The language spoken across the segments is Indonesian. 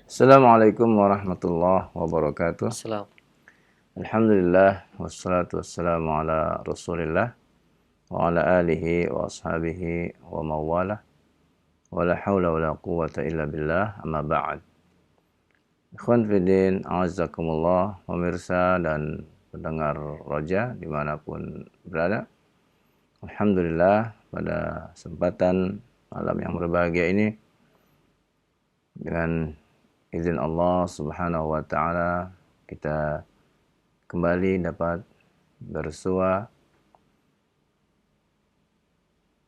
Assalamualaikum warahmatullahi wabarakatuh. Salam. Alhamdulillah wassalatu wassalamu ala Rasulillah wa ala alihi wa ashabihi wa mawalah. Wa la haula wa la quwwata illa billah, amma ba'd. Ikhwan fillah, a'azzakumullah, pemirsa dan pendengar Roja dimanapun berada. Alhamdulillah, pada kesempatan malam yang berbahagia ini, dengan izin Allah Subhanahu wa taala, kita kembali dapat bersua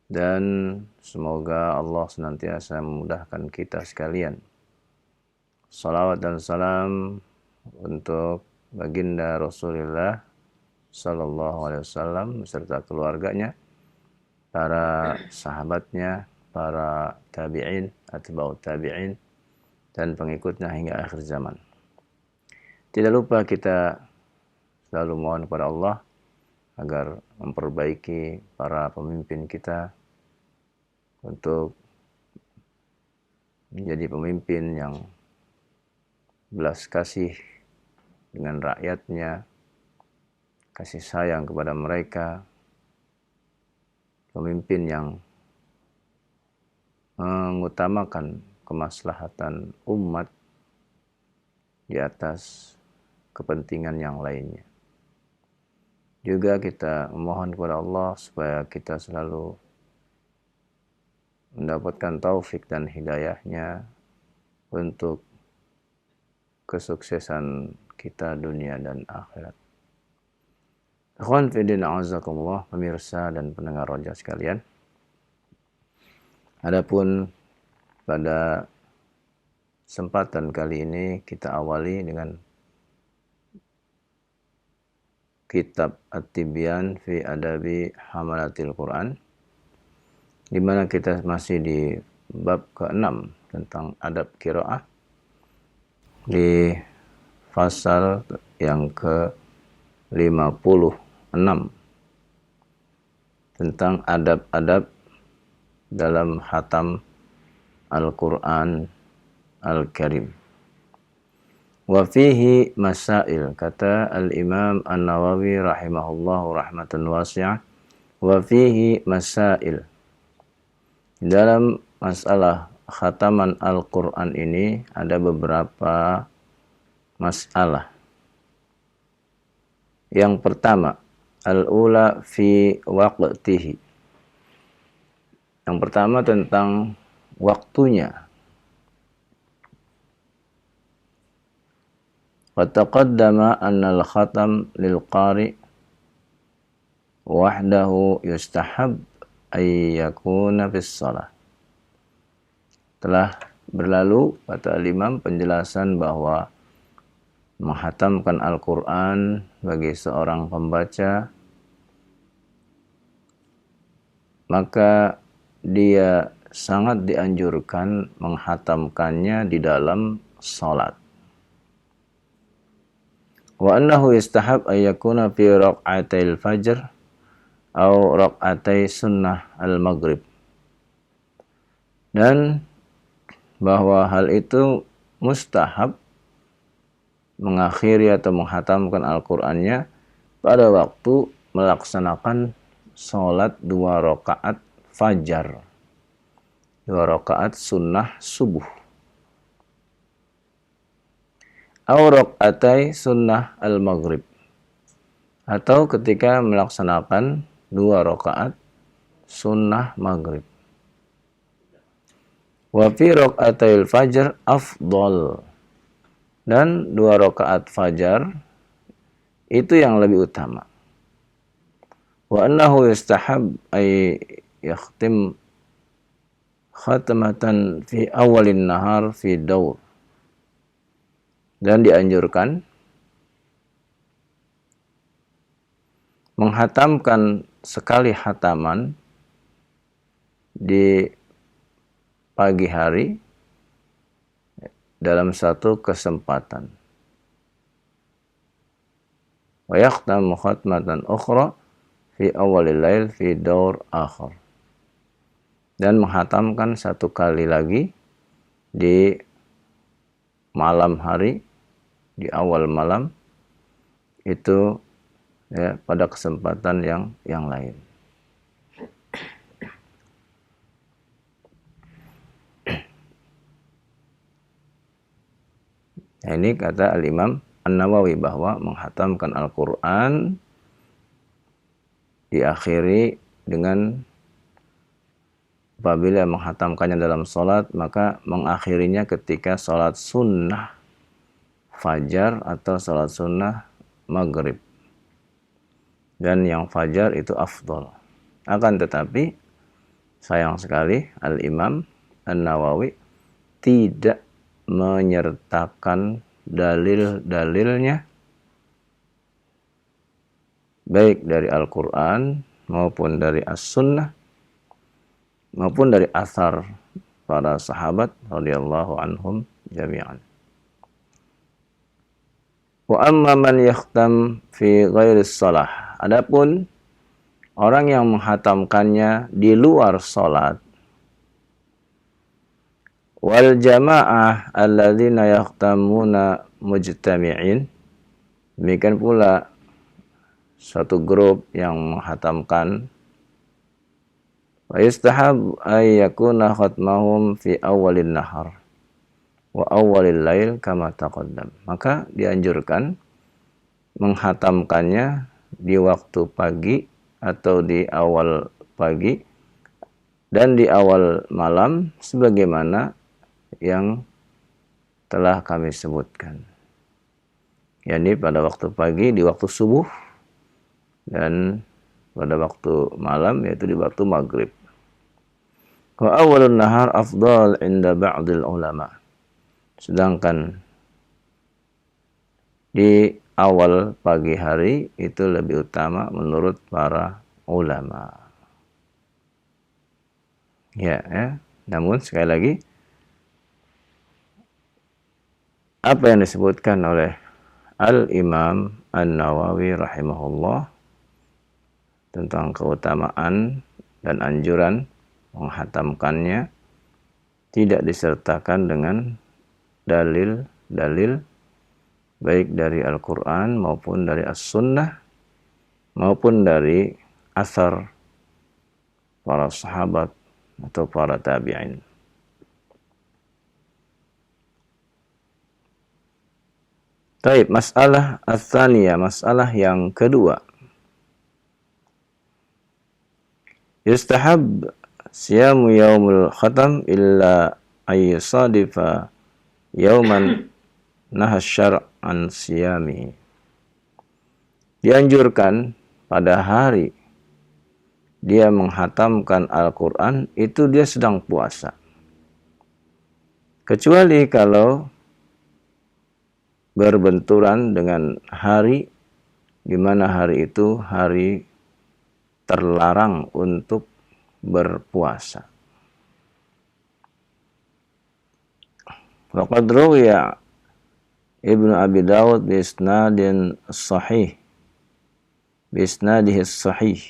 dan semoga Allah senantiasa memudahkan kita sekalian. Salawat dan salam untuk baginda Rasulullah Sallallahu Alaihi Wasallam beserta keluarganya, para sahabatnya, para tabi'in, atba'ut tabi'in, dan pengikutnya hingga akhir zaman. Tidak lupa kita selalu mohon kepada Allah agar memperbaiki para pemimpin kita untuk menjadi pemimpin yang belas kasih dengan rakyatnya, kasih sayang kepada mereka, pemimpin yang mengutamakan kemaslahatan umat di atas kepentingan yang lainnya. Juga kita memohon kepada Allah supaya kita selalu mendapatkan taufik dan hidayahnya untuk kesuksesan kita dunia dan akhirat. Ikhwan fillah a'azzakumullah, pemirsa dan pendengar Roja sekalian. Adapun pada kesempatan kali ini kita awali dengan kitab At-Tibyan fi Adabi Hamalatil Quran, di mana kita masih di bab ke-6 tentang adab qiraah, di pasal yang ke-56 tentang adab-adab dalam khatam Al-Quran Al-Karim. Wa fihi masail, kata Al-Imam An-Nawawi rahimahullahu rahmatan wasi'ah, wa fihi masail. Dalam masalah khataman Al-Quran ini ada beberapa masalah. Yang pertama, al-ula fi waqtihi. Yang pertama tentang waktunya. Wa taqaddama anna al-khatam lil qari wahdahu yustahab ay yakuna fis shalah. Telah berlalu kata Imam penjelasan bahwa menghatamkan Al-Quran bagi seorang pembaca, maka dia sangat dianjurkan menghatamkannya di dalam salat. Wa annahu yustahab ay yakuna fi raq'atil fajr atau raq'atai sunnah al-maghrib. Dan bahwa hal itu mustahab mengakhiri atau menghatamkan Al-Qur'annya pada waktu melaksanakan sholat 2 rakaat fajar, 2 rakaat sunnah subuh, atau rakaatai sunnah al-maghrib, atau ketika melaksanakan 2 rakaat sunnah maghrib. Wa fi rakaatil fajr afdal, dan 2 rakaat fajar itu yang lebih utama. Wa annahu yustahab ay yakhtim khatamatan fi awalin nahar fi daur, dan dianjurkan menghatamkan sekali hataman di pagi hari dalam satu kesempatan. Wa yakhtamu khatmatan ukhra fi awalil lail fi daur akhar, dan menghatamkan satu kali lagi di malam hari, di awal malam, itu ya pada kesempatan yang lain. Nah, ini kata Al-Imam An-Nawawi bahwa menghatamkan Al-Quran diakhiri dengan apabila menghatamkannya dalam sholat, maka mengakhirinya ketika sholat sunnah fajar atau sholat sunnah maghrib. Dan yang fajar itu afdol. Akan tetapi, sayang sekali Al-Imam An-Nawawi tidak menyertakan dalil-dalilnya baik dari Al-Quran maupun dari As-Sunnah maupun dari asar para sahabat radhiyallahu anhum jami'an. Wa amma man yakhtam fi ghairi shalah. Adapun orang yang menghatamkannya di luar salat, wal jamaah alladzina yakhtamuna mujtami'in, demikian pula satu grup yang menghatamkan, wa yustahab ay yakuna khatmahum fi awalin nahar wa awalil lail kama taqaddam. Maka dianjurkan menghatamkannya di waktu pagi atau di awal pagi dan di awal malam sebagaimana yang telah kami sebutkan. yakni pada waktu pagi di waktu subuh dan pada waktu malam yaitu di waktu maghrib. Wa awalun nahar afdal inda ba'dil ulama. Sedangkan di awal pagi hari itu lebih utama menurut para ulama. Ya. Namun sekali lagi apa yang disebutkan oleh Al-Imam An-Nawawi rahimahullah tentang keutamaan dan anjuran menghatamkannya tidak disertakan dengan dalil-dalil baik dari Al-Quran maupun dari As-Sunnah maupun dari asar para sahabat atau para tabi'in. Baik, masalah ats-tsaniyah, masalah yang kedua. Yustahab siyamu yaumul khatam illa ayyusadifa yauman nahas syar'an siyami. Dianjurkan pada hari dia menghatamkan Al-Quran itu dia sedang puasa. Kecuali kalau berbenturan dengan hari di mana hari itu hari terlarang untuk berpuasa. Waqad ruwiya Ibnu Abi Dawud bi isnadin sahih. Bi isnadihi sahih.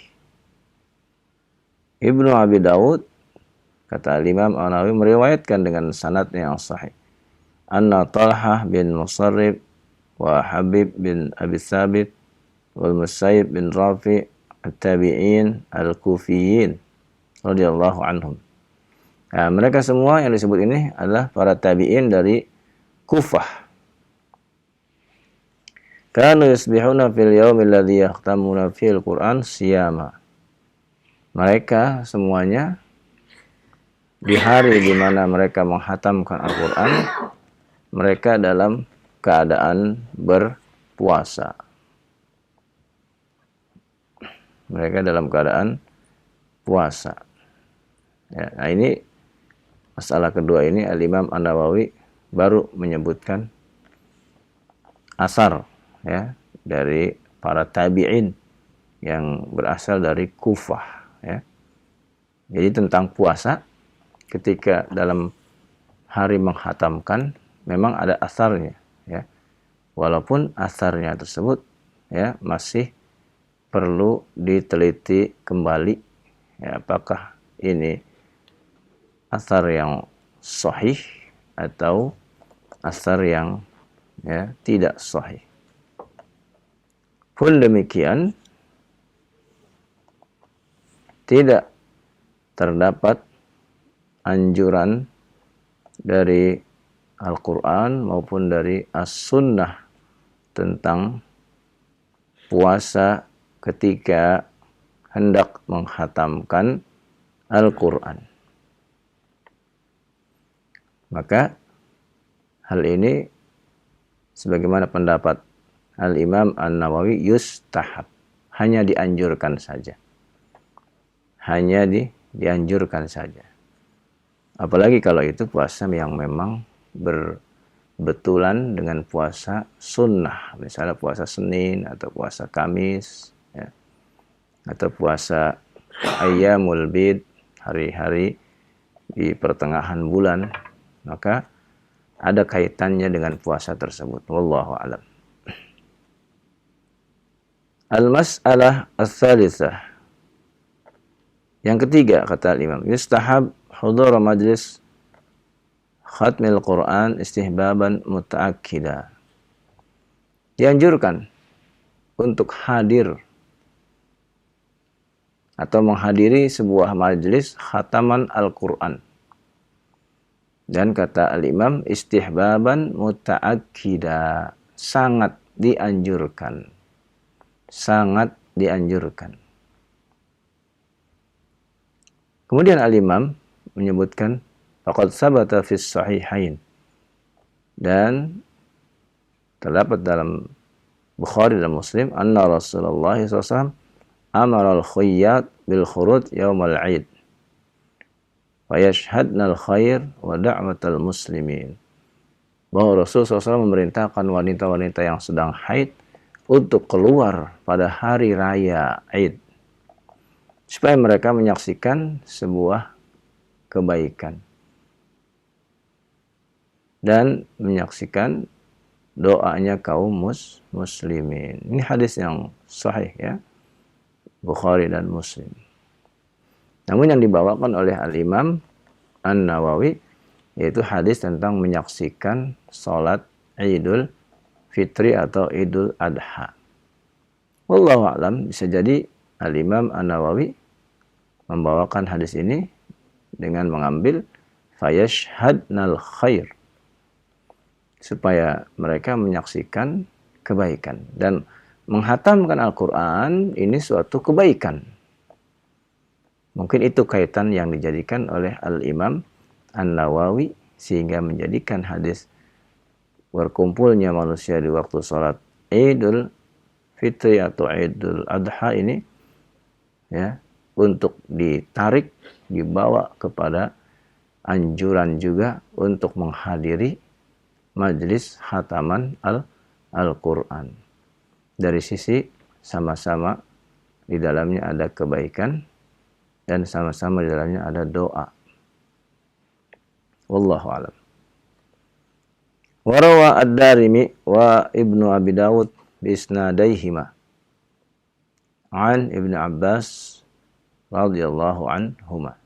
Ibnu Abi Dawud kata Imam An-Nawawi meriwayatkan dengan sanadnya yang sahih. Anna Talhah bin Musarrib wa Habib bin Abi Thabit wal Musayyib bin Rafi' at-tabi'in al-Kufiyin radhiyallahu anhum. Nah, mereka semua yang disebut ini adalah para tabi'in dari Kufah. Kanu yusbihuna fil yaumil ladzi yahtamuna fil Qur'an siyama. Mereka semuanya di hari di mana mereka menghatamkan Al-Qur'an, mereka dalam keadaan berpuasa. Mereka dalam keadaan puasa. Ya, nah ini masalah kedua ini Al-Imam An-Nawawi baru menyebutkan asar ya dari para tabi'in yang berasal dari Kufah ya. Jadi tentang puasa ketika dalam hari menghatamkan memang ada asarnya ya. Walaupun asarnya tersebut ya masih perlu diteliti kembali ya, apakah ini asar yang sahih atau asar yang tidak sahih. Pun demikian, tidak terdapat anjuran dari Al-Quran maupun dari As-Sunnah tentang puasa ketika hendak menghatamkan Al-Quran. Maka hal ini sebagaimana pendapat Al-Imam An-Nawawi yustahab, hanya dianjurkan saja. Hanya dianjurkan saja. Apalagi kalau itu puasa yang memang berbetulan dengan puasa sunnah, misalnya puasa Senin atau puasa Kamis, ya, atau puasa Ayyamul Bid, hari-hari di pertengahan bulan, maka ada kaitannya dengan puasa tersebut. Wallahu a'lam. Al-mas'alah ats-tsalitsah. Yang ketiga, kata Imam, yustahab hudur majlis khatmil Quran istihbaban muta'akkida. Dianjurkan untuk hadir atau menghadiri sebuah majlis khataman Al-Quran. Dan kata Al-Imam, istihbaban muta'akkida, sangat dianjurkan. Sangat dianjurkan. Kemudian Al-Imam menyebutkan, faqad sabata fis sahihain, dan terdapat dalam Bukhari dan Muslim, anna Rasulullah SAW amara al-khuyyat bil khuruj yaumal 'id wa yashhadna al-khair wa da'watal muslimin. Bahwa Rasulullah SAW memerintahkan wanita-wanita yang sedang haid untuk keluar pada hari raya Id, supaya mereka menyaksikan sebuah kebaikan dan menyaksikan doanya kaum muslimin. Ini hadis yang sahih, ya, Bukhari dan Muslim. Namun yang dibawakan oleh Al-Imam An-Nawawi yaitu hadis tentang menyaksikan sholat Idul Fitri atau Idul Adha. Wallahu a'lam, bisa jadi Al-Imam An-Nawawi membawakan hadis ini dengan mengambil fayashhadnal khair, supaya mereka menyaksikan kebaikan. Dan menghatamkan Al-Quran ini suatu kebaikan. Mungkin itu kaitan yang dijadikan oleh Al-Imam An-Nawawi sehingga menjadikan hadis berkumpulnya manusia di waktu sholat Idul Fitri atau Idul Adha ini, ya, untuk ditarik, dibawa kepada anjuran juga untuk menghadiri majlis khataman Al-Quran. Dari sisi sama-sama di dalamnya ada kebaikan dan sama-sama di dalamnya ada doa. Wallahu a'lam. Warawa Ad-Darimi wa Ibnu Abi Dawud bisnadaihima an Ibnu Abbas radhiyallahu anhuma.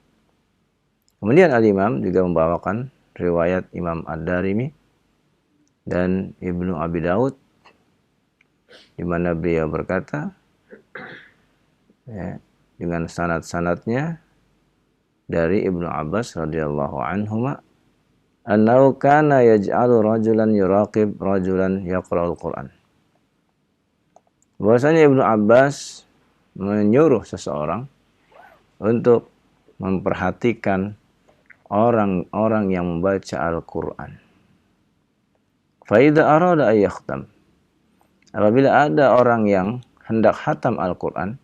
Kemudian Al-Imam juga membawakan riwayat Imam Ad-Darimi dan Ibnu Abi Dawud di mana beliau berkata, ya, dengan sanad-sanadnya dari Ibnu Abbas radhiyallahu anhuma, annahu kana yaj'alu rajulan yuraqib rajulan yaqra'ul Qur'an. Bahwasanya Ibnu Abbas menyuruh seseorang untuk memperhatikan orang-orang yang membaca Al-Quran. Fa idza arada ay yakhtam, apabila ada orang yang hendak khatam Al-Quran,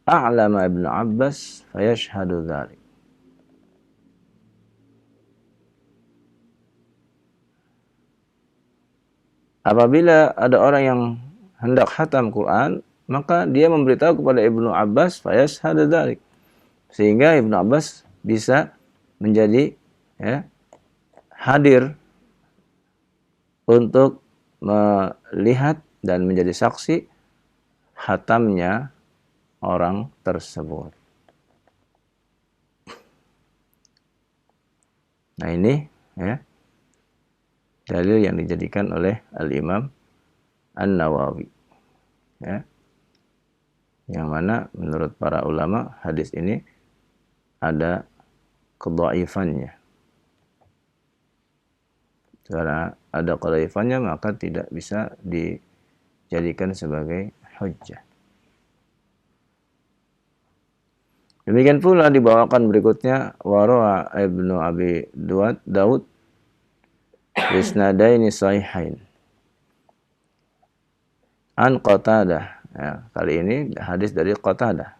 a'lama Ibnu Abbas fayashhadu dzalik. Apabila ada orang yang hendak khatam Quran, maka dia memberitahu kepada Ibnu Abbas fayashhadu dzalik, sehingga Ibnu Abbas bisa menjadi, ya, hadir untuk melihat dan menjadi saksi khatamnya orang tersebut. Nah ini, ya, dalil yang dijadikan oleh Al-Imam An-Nawawi, ya, yang mana menurut para ulama hadis ini ada kedhaifannya. Karena ada kedhaifannya maka tidak bisa dijadikan sebagai hujjah. Demikian pula dibawakan berikutnya warawa Ibnu Abi Daud isnadaini sahihain an Qatadah. Ya, kali ini hadis dari Qatadah.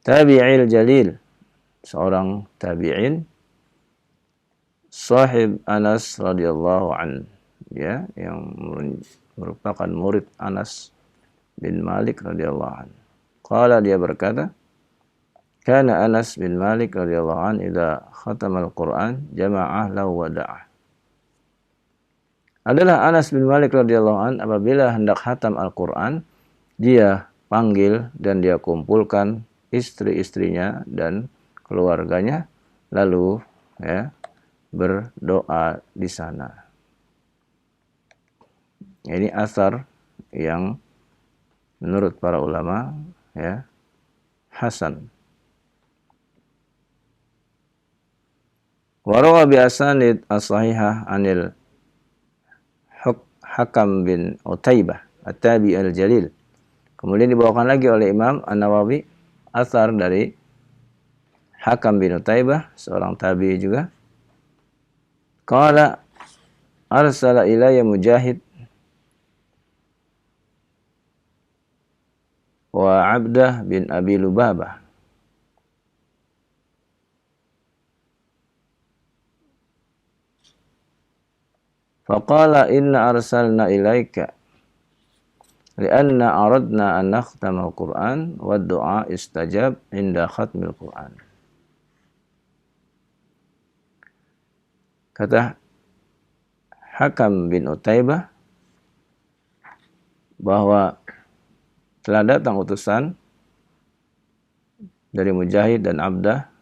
Tabi'il jalil, seorang tabi'in, sahib Anas radhiyallahu an, ya, yang merupakan murid Anas bin Malik radhiyallahu an. Qala, dia berkata, kana Anas bin Malik radhiyallahu an idza khatama al-Qur'an jama'ah lahu wa da'ah. Adalah Anas bin Malik radhiyallahu an apabila hendak khatam Al-Qur'an, dia panggil dan dia kumpulkan istri-istrinya dan keluarganya, lalu ya berdoa di sana. Ini asar yang menurut para ulama ya hasan. Warawa bi asanid as-sahihah anil Hakam bin Utaibah at-Tabi al-Jalil. Kemudian dibawakan lagi oleh Imam An-Nawawi asar dari Hakam bin Utaibah, seorang tabi juga. Qala arsala ilayya Mujahid wa Abdah bin Abi Lubabah. Faqala inna arsalna ilaika lianna aradna an nakhtama al-Qur'an wa du'a istajab inda khatmil Qur'an. Kata Hakam bin Utaibah bahwa telah datang utusan dari Mujahid dan Abdah.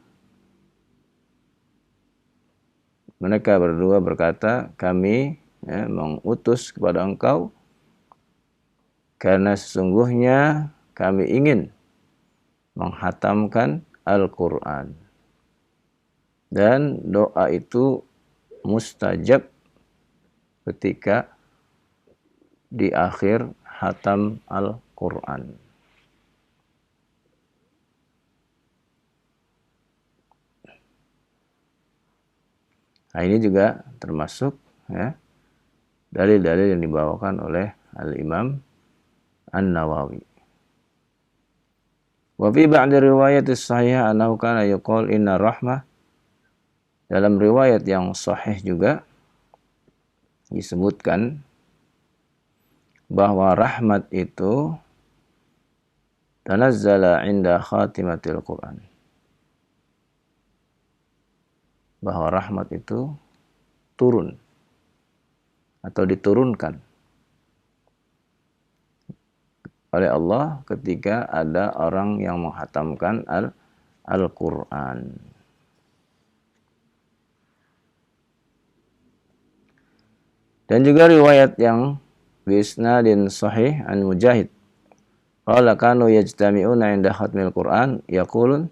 Mereka berdua berkata, kami mengutus kepada engkau karena sesungguhnya kami ingin menghatamkan Al-Quran. Dan doa itu mustajab ketika di akhir hatam Al-Quran. Nah, ini juga termasuk ya dalil-dalil yang dibawakan oleh Al-Imam An-Nawawi. Wa fi ba'di riwayatis sahihah annahu kana yaqul inna rahmah. Dalam riwayat yang sahih juga disebutkan bahwa rahmat itu tanazzala 'inda khatimatil Qur'an. Bahwa rahmat itu turun atau diturunkan oleh Allah ketika ada orang yang menghatamkan Al-Quran. Dan juga riwayat yang bisnadin sahih an Mujahid. Qala kanu yajtami'una 'inda khatmil Qur'an yaqulun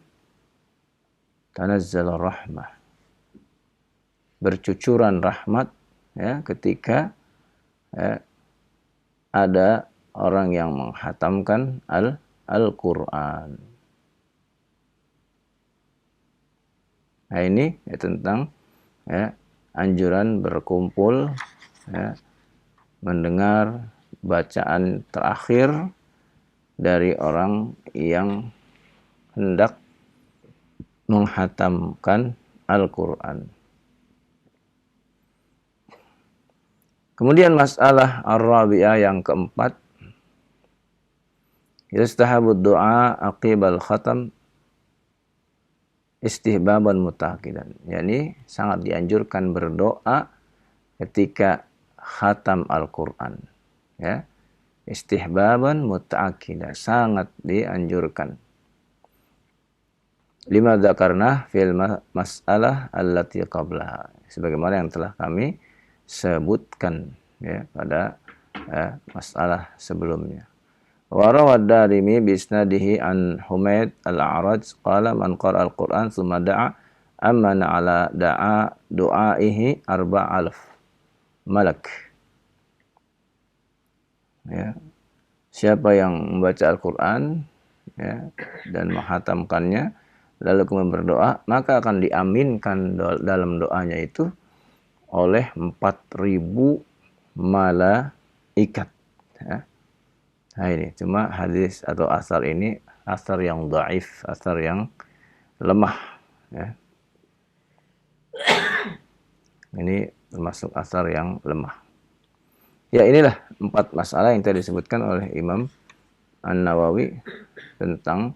tanazzala rahmah. Bercucuran rahmat ya ketika ada orang yang menghatamkan Al-Quran. Nah, ini ya, tentang ya, anjuran berkumpul ya, mendengar bacaan terakhir dari orang yang hendak menghatamkan Al-Quran. Kemudian masalah ar-rabi'ah yang keempat, yastahabud doa aqibal khatam istihbaban muta'akidan. Yani sangat dianjurkan berdoa ketika khatam Al-Quran. Ya, istihbaban muta'akidan, sangat dianjurkan. Lima dzakarna fil mas'alah allati qablaha. Sebagaimana yang telah kami sebutkan ya pada masalah sebelumnya. Wa rawad Darimi bi isnadihi an Humaid al-A'raj qala man qara al-Qur'an thumma da'a amana ala du'aihi 4,000 malak. Ya. Siapa yang membaca Al-Qur'an ya, dan menghatamkannya lalu kemudian berdoa, maka akan diaminkan dalam doanya itu oleh 4,000 malaikat. Ya. Nah ini cuma hadis atau asar ini asar yang dhaif, asar yang lemah. Ya. Ini termasuk asar yang lemah. Ya inilah 4 masalah yang tadi disebutkan oleh Imam An-Nawawi tentang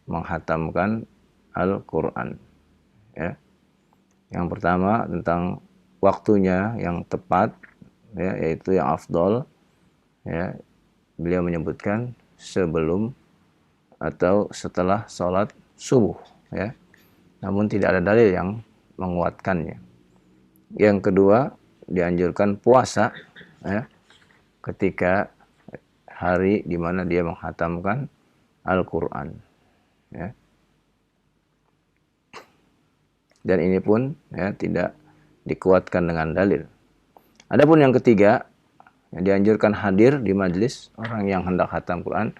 menghatamkan Al-Quran. Ya. Yang pertama tentang waktunya yang tepat, ya, yaitu yang afdol. Ya. Beliau menyebutkan sebelum atau setelah sholat subuh. Ya. Namun tidak ada dalil yang menguatkannya. Yang kedua, dianjurkan puasa ya, ketika hari di mana dia menghatamkan Al-Quran. Ya. Dan ini pun ya, tidak dikuatkan dengan dalil. Adapun yang ketiga, yang dianjurkan hadir di majlis orang yang hendak khatam Quran.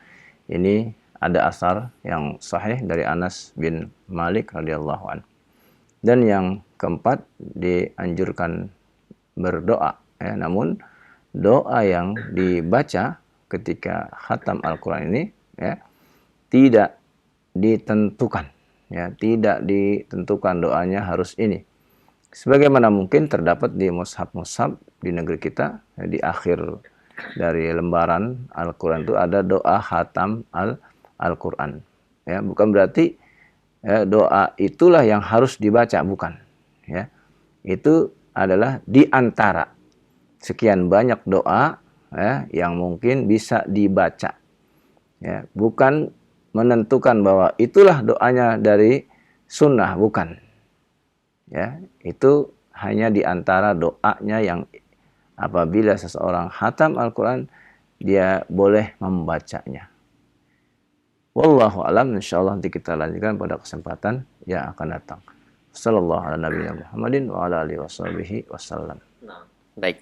Ini ada asar yang sahih dari Anas bin Malik radhiyallahu anhu. Dan yang keempat, dianjurkan berdoa. Ya, namun doa yang dibaca ketika khatam Al-Quran ini ya, tidak ditentukan. Ya, tidak ditentukan doanya harus ini. Sebagaimana mungkin terdapat di mushaf-mushaf di negeri kita, ya, di akhir dari lembaran Al-Quran itu ada doa khatam Al-Quran. Ya, bukan berarti ya, doa itulah yang harus dibaca, bukan. Ya, itu adalah di antara sekian banyak doa ya, yang mungkin bisa dibaca. Ya, bukan menentukan bahwa itulah doanya dari sunnah, bukan. Ya, itu hanya di antara doanya yang apabila seseorang khatam Al-Quran, dia boleh membacanya. Wallahu alam, insyaallah nanti kita lanjutkan pada kesempatan yang akan datang. Sallallahu ala nabiyina Muhammadin wa ala alihi wasallam. Nah, baik.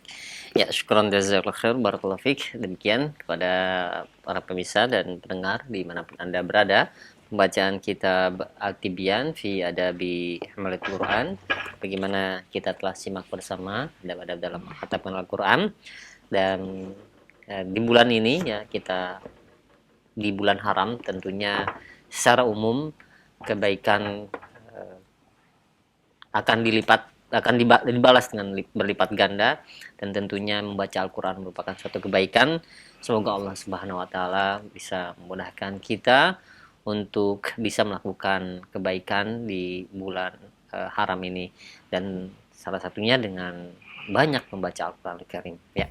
Ya, syukran jazakallahu khair, barakallahu fiik. Demikian kepada para pemirsa dan pendengar dimanapun Anda berada, pembacaan kitab Al-Tibyan fi Adabi Hamalatul Quran. Bagaimana kita telah simak bersama adab-adab dalam menghatamkan Al-Quran. Dan di bulan ini ya, kita di bulan haram tentunya secara umum kebaikan akan dibalas dengan berlipat ganda, dan tentunya membaca Al-Quran merupakan suatu kebaikan. Semoga Allah Subhanahu wa taala bisa memudahkan kita untuk bisa melakukan kebaikan di bulan haram ini, dan salah satunya dengan banyak membaca Al-Quran Al-Karim ya.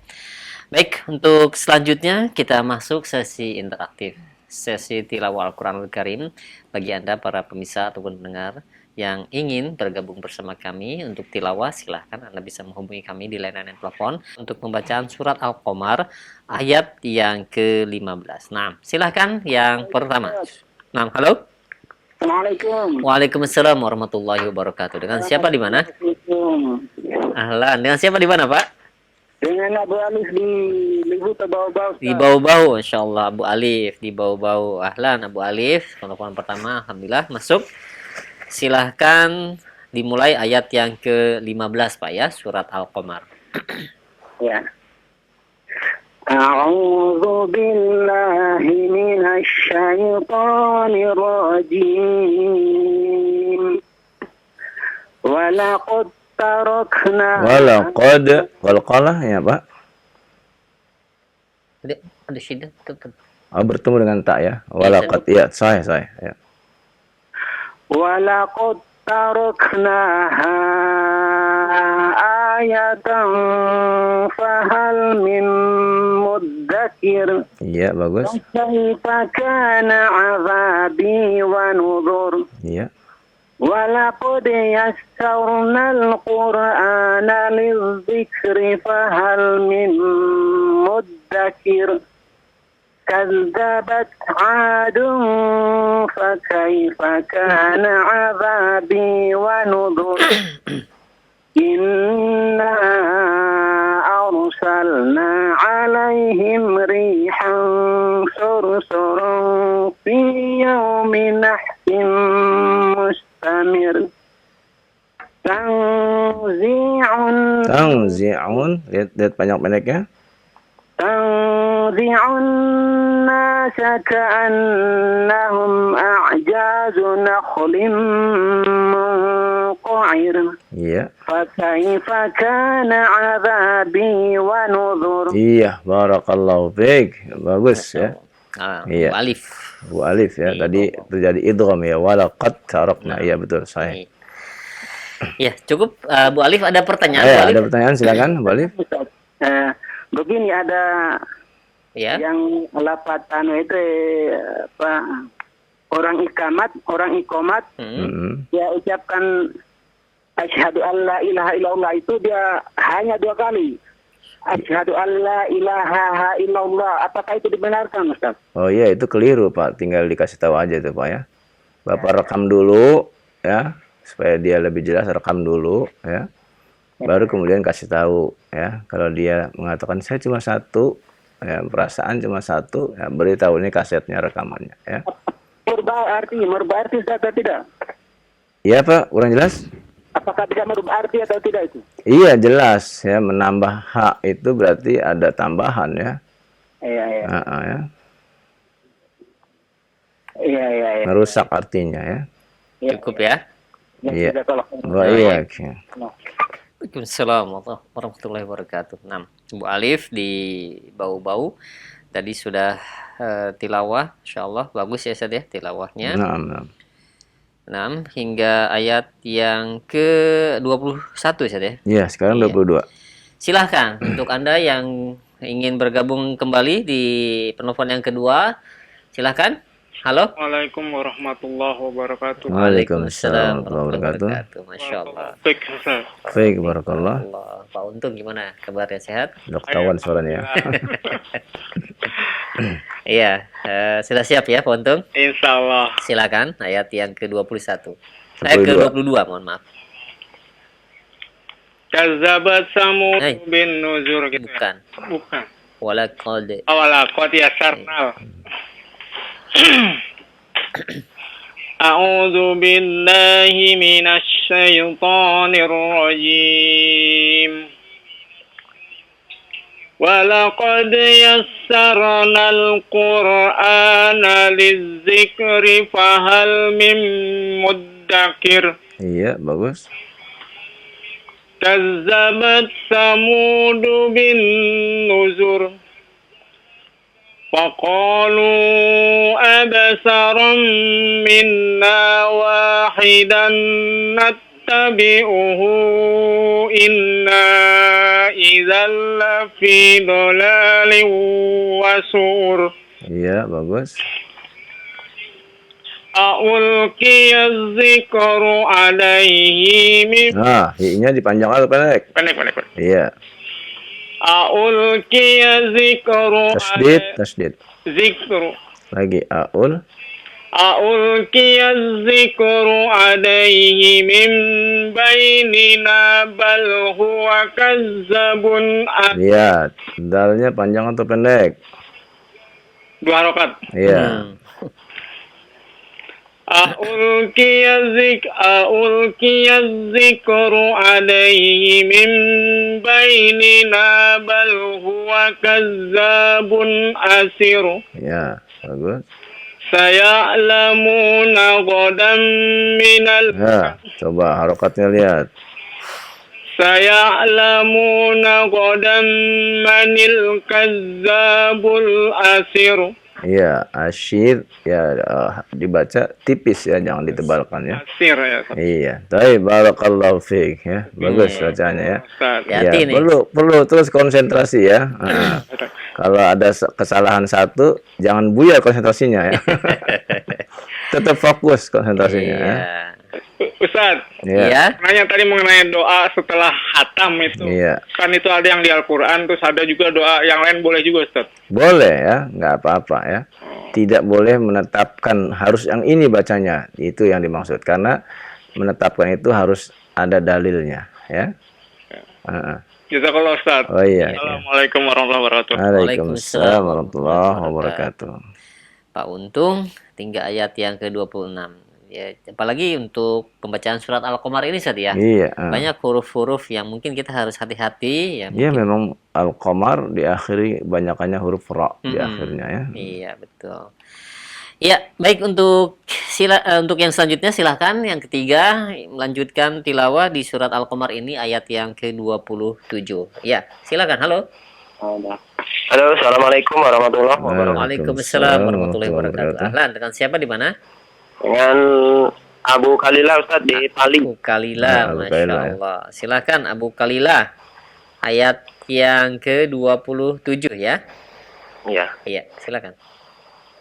Baik, untuk selanjutnya kita masuk sesi interaktif, sesi tilawah Al-Quran Al-Karim. Bagi Anda para pemirsa ataupun pendengar yang ingin bergabung bersama kami untuk tilawah, silahkan Anda bisa menghubungi kami di layanan telepon untuk pembacaan surat Al-Qamar ayat yang ke-15. Nah, silahkan yang pertama. Nah, halo. Assalamualaikum. Waalaikumsalam warahmatullahi wabarakatuh. Dengan siapa di mana? Ahlan. Dengan siapa di mana, Pak? Dengan Abu Alif di Libu Bau-Bau. Di Bau-Bau, insyaallah Abu Alif di Bau-Bau. Ahlan Abu Alif. Telepon pertama, alhamdulillah masuk. Silahkan dimulai ayat yang ke-15 Pak ya, surat Al-Qamar. Ya. A'udzu billahi minasy syaithanir rajim. Walaqad tarakna. Walaqalah ya Pak. Ada syiddah tetap. Bertemu dengan tak ya. Walaqad ya, saya ya. Walaqad taraknaha ayatan fahal min mudzakir. Iya, bagus. Kaifa kana 'adzabi wa nuzur. Iya. ولقد يسرنا القرآن للذكر فهل من مدكر كذبت عاد فكيف كان عذابي ونذر إنا أرسلنا عليهم ريحا صرصرا في يوم نحس مستمر Tangzi'un, lihat panjang pendeknya. تنزع الناس كأنهم أعجاز نخل منقعر Iya. فكيف كان عذابي ونذر. Iya, barakallahu fiik. Bagus ya. Iya. Bu Alif. Bu Alif ya. Tadi terjadi idgham ya. Walaqad tarakna. Iya betul, saya. Ya, cukup Bu Alif ada pertanyaan. Bu Ada Alif? pertanyaan silakan, Bu Alif. Begini ada Ya. yang lapatan itu orang ikomat dia ucapkan asyhadu alla ilaha illallah itu dia hanya 2 kali. Asyhadu alla ilaha illallah. Apakah itu dibenarkan, Ustaz? Oh iya, itu keliru Pak. Tinggal dikasih tahu aja itu Pak ya. Bapak rekam dulu ya, supaya dia lebih jelas, rekam dulu ya. Baru kemudian kasih tahu ya. Kalau dia mengatakan saya cuma 1, ya, perasaan cuma 1, ya, beritahu ini kasetnya, rekamannya ya. Merubah arti Ustaz atau tidak? Iya Pak, kurang jelas? Apakah tidak merubah arti atau tidak itu? Iya jelas ya, menambah hak itu berarti ada tambahan ya. Iya. Ya. Iya. Merusak artinya ya. Cukup ya. Iya. Jazakallah. Baik. Waalaikumsalam warahmatullahi wabarakatuh. Nah, Bu Alif di Bau-Bau tadi sudah tilawah, insyaallah bagus ya Ustaz ya tilawahnya. Nah. 6 hingga ayat yang ke-21 Ustaz ya. Iya, sekarang 22. Silahkan untuk Anda yang ingin bergabung kembali di penelpon yang kedua, silahkan. Halo. Assalamualaikum warahmatullahi wabarakatuh. Waalaikumsalam warahmatullahi wabarakatuh. Masya Allah. Baik, barakallah. Pak Untung gimana kabarnya, sehat? Udah ketahuan suaranya ya. Iya, sudah siap ya Pak Untung? Insya Allah. Silakan ayat yang ke-21. 22. Ke-22, mohon maaf. Kazabat Samud bin Nuzur gitu. Bukan. Bukan. Walaqad. Awalaqad yasarnal. A'udzu billahi minasy syaithanir rajim. Walaqad yassarnal Qur'ana lidzikri fahal mim muddakir. Iya, bagus. Kazzabat Samud bin Nuzur. Faqalu absaran minna wahidan nattabi'uhu inna idzal lafi dhalalin wasur. Iya, bagus. A'ulqiya dzikru alaihi min. Nah, i-nya dipanjang atau pendek? Pendek. Iya. A'ulqiya dzikru Tasdid. Zikru. Lagi aul. A'ulqiya dzikru alaihi min bainina bal huwa kazzabun. Lihat, dalnya panjang atau pendek? 2 harakat. Iya. A'ulqiya dzikru alaihi min bainina bal huwa kazzabun asir. Ya, bagus. Saya'lamuna ghadan minal. Ya, coba harokatnya lihat. Saya'lamuna ghadan manil kazzabul asir. Iya, asyir ya, dibaca tipis ya, jangan ditebalkan ya. Asir ya. Iya, tapi barakallahu fiik ya. Bagus bacanya ya. Ya, Hati-hati nih. perlu terus konsentrasi ya. Kalau ada kesalahan satu, jangan buyar konsentrasinya ya. Tetap fokus konsentrasinya ya. Ustaz, Iya. nanya tadi mengenai doa setelah hatam itu. Iya. Kan itu ada yang di Al-Quran, terus ada juga doa yang lain boleh juga Ustaz. Boleh ya, nggak apa-apa ya. Tidak boleh menetapkan harus yang ini bacanya. Itu yang dimaksud. Karena menetapkan itu harus ada dalilnya ya. Jazakallah Ustaz. Oh iya. Assalamualaikum warahmatullahi wabarakatuh. Waalaikumsalam warahmatullahi wabarakatuh. Pak Untung, tinggal ayat yang ke-26. Ya, apalagi untuk pembacaan surat Al-Qamar ini Ustaz ya. Iya. Banyak huruf-huruf yang mungkin kita harus hati-hati ya. Iya, memang Al-Qamar diakhiri banyakannya huruf ra di akhirnya ya. Iya, betul. Ya, baik untuk untuk yang selanjutnya silahkan yang ketiga melanjutkan tilawah di surat Al-Qamar ini ayat yang ke-27. Ya, silakan. Halo. Halo, assalamualaikum warahmatullahi wabarakatuh. Waalaikumsalam warahmatullahi wabarakatuh. Ahlan, dengan siapa di mana? Dengan Abu Kalila Ustaz di Pali. Abu Kalila, Masya Allah. Silakan Abu Kalila. Ayat yang ke-27 ya. Iya. Iya, silakan.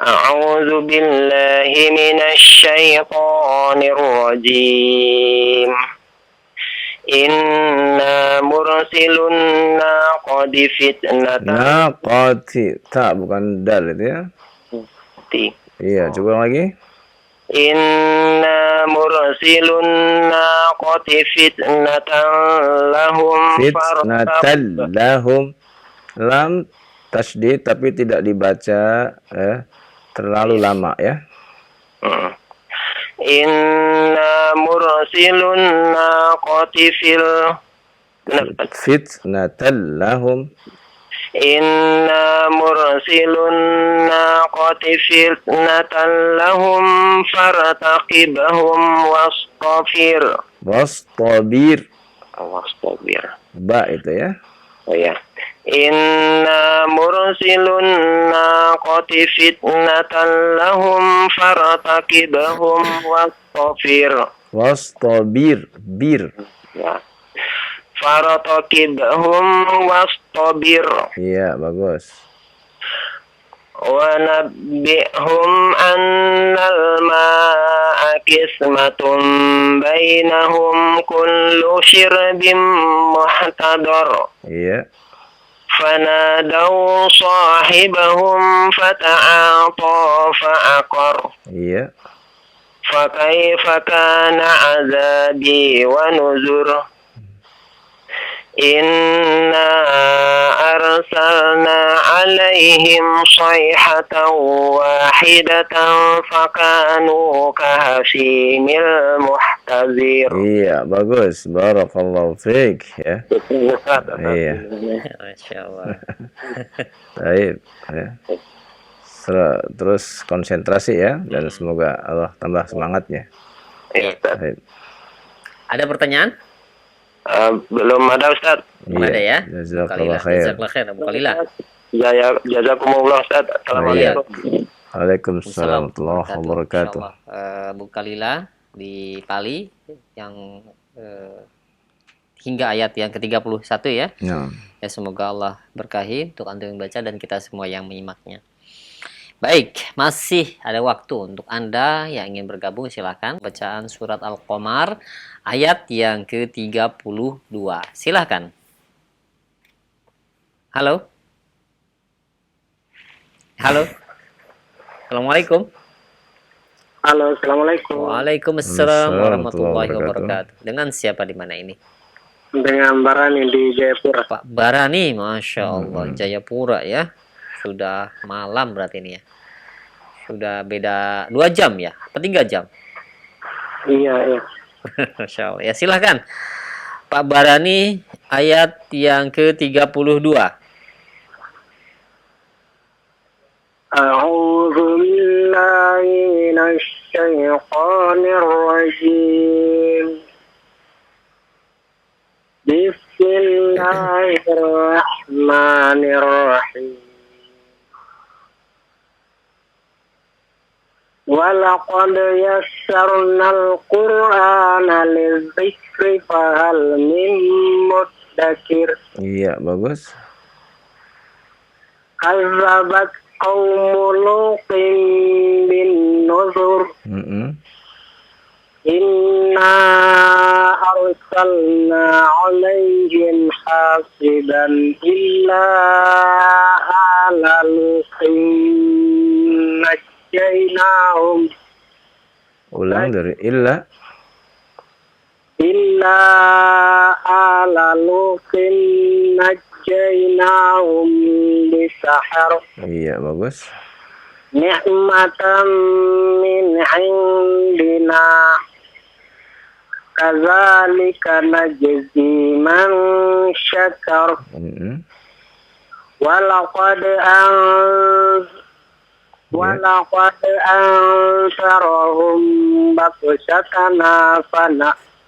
A'udzu billahi minasy syaithanir rajim. Inna mursilun naqadi fitnatan. Naqati, tak bukan dal itu ya. Iya, coba lagi. Inna mursilun naqati fitnatan lahum. Fitnatan lahum. Lam tasydid tapi tidak dibaca terlalu lama ya. Inna mursilun naqati fitnatan lahum. Inna mursilun naqati fitnatan lahum fartaqibhum wastabir. Wastabir. Ba itu ya. Oh ya. Inna mursilun naqati fitnatan lahum fartaqibhum wastabir. Wastabir, bir. Ya. Fartaqibhum wastabir. Iya, bagus. Wa nabbihum annal ma'a qismatun bainahum kullu shirbin muhtadar. Iya. Fanadaw sahibahum fata'ata fa'aqar. Iya. Fakaifa kana azabi wa nuzur. Inna arsalna alaihim sayhatan wahidatan fakanu kahashimil muhtazir. Iya, bagus. Barakallahu fiik ya. Iya. Masya Allah. Baik ya. Terus konsentrasi ya dan semoga Allah tambah semangatnya. Baik. Ada pertanyaan? Belum ada Ustaz. Belum ada ya. Jazakallah khair. Jazakallah khair Abu Kalila. Jazakumullah Ustaz. Assalamualaikum. Waalaikumsalam warahmatullahi wabarakatuh. Abu Kalila di Pali yang hingga ayat yang ke-31 ya. Ya, semoga Allah berkahi untuk antum yang baca dan kita semua yang menyimaknya. Baik, masih ada waktu untuk Anda yang ingin bergabung, silakan. Bacaan surat Al-Qamar ayat yang ke-32. Silakan. Halo. Halo. Assalamualaikum. Halo, assalamualaikum. Waalaikumsalam warahmatullahi wabarakatuh. Dengan siapa di mana ini? Dengan Barani di Jayapura. Pak Barani, Masya Allah, Jayapura ya. Sudah malam berarti ini ya. Sudah beda 2 jam ya? Apa 3 jam? Iya. Masya Allah. Ya silahkan. Pak Barani ayat yang ke-32. A'udzu billahi minasy syaithanir rajim. Bismillahirrahmanirrahim. Walaqad yassarnal Qur'ana lidzikri fahal min muddakir. Iya, bagus. Kazzabat qaumul Lutin bin nuzur. Inna arsalna alaihim hasiban illa ala lutin najjaynahum. Ulang dari illa ala lutin najjaynahum bisahar. Iya, bagus. Ni'matan min indina kadzalika najzi man syakar. Walaqad ansarahum batsatana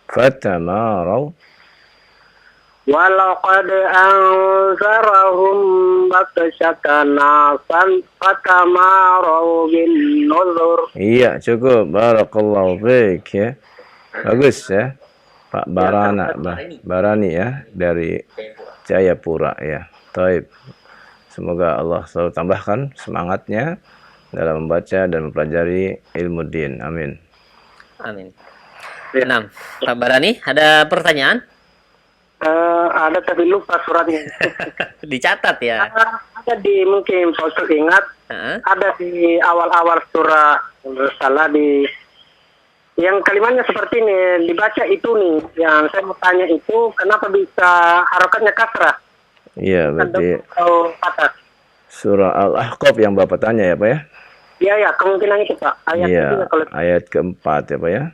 fatamaraw. Walaqad ansarahum batsatana fatamaraw bin nuzur. Iya, cukup. Barakallahu fiik ya. Bagus ya. Pak Barani ya dari Jayapura ya. Taib. Semoga Allah selalu tambahkan semangatnya dalam membaca dan mempelajari ilmu din. Amin. Amin. Nah, Pak Barani, ada pertanyaan? Ada tapi lupa suratnya. Dicatat ya. Ada di mungkin Pak Ustaz ingat. Ada di awal-awal surah salah di yang kalimatnya seperti ini dibaca itu nih. Yang saya mau tanya itu kenapa bisa harokatnya kasrah? Iya, berarti patah. Surah Al-Ahqaf yang Bapak tanya ya, Pak ya? Iya, ya, kemungkinan itu, Pak. Ayat iya, kalau... ayat keempat ya, Pak ya?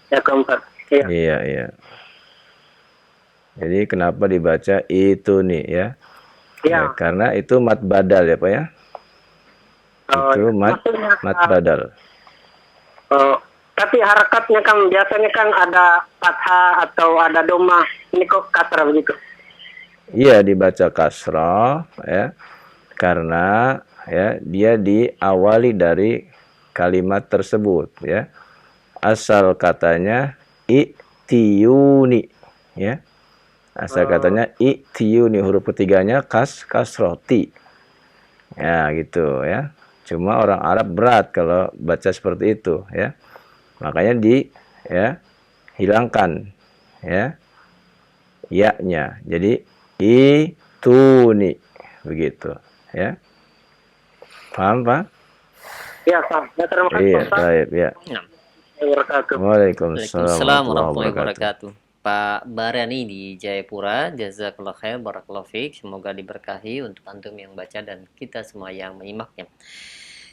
Ya, keempat. Iya. Iya, iya. Jadi kenapa dibaca itu nih ya? Iya. Ya, karena itu mat badal ya, Pak ya? Itu mat badal. Tapi harakatnya kan biasanya kan ada fathah atau ada doma. Ini kok kasrah begitu? Iya, dibaca kasrah ya. Karena ya dia diawali dari kalimat tersebut ya. Asal katanya i'tiyuni ya. Asal katanya i'tiyuni, huruf ketiganya kasroti. Ya, gitu ya. Cuma orang Arab berat kalau baca seperti itu ya. Makanya hilangkan ya ya-nya. Jadi ituni begitu ya. Paham, Pak? Ya, Pak. Ya, terima kasih, Iya, Pak. baik, ya. Waalaikumsalam warahmatullahi wabarakatuh. Pak Barani di Jayapura, jazakallahu khair, barakallahu fiik. Semoga diberkahi untuk antum yang baca dan kita semua yang menyimaknya.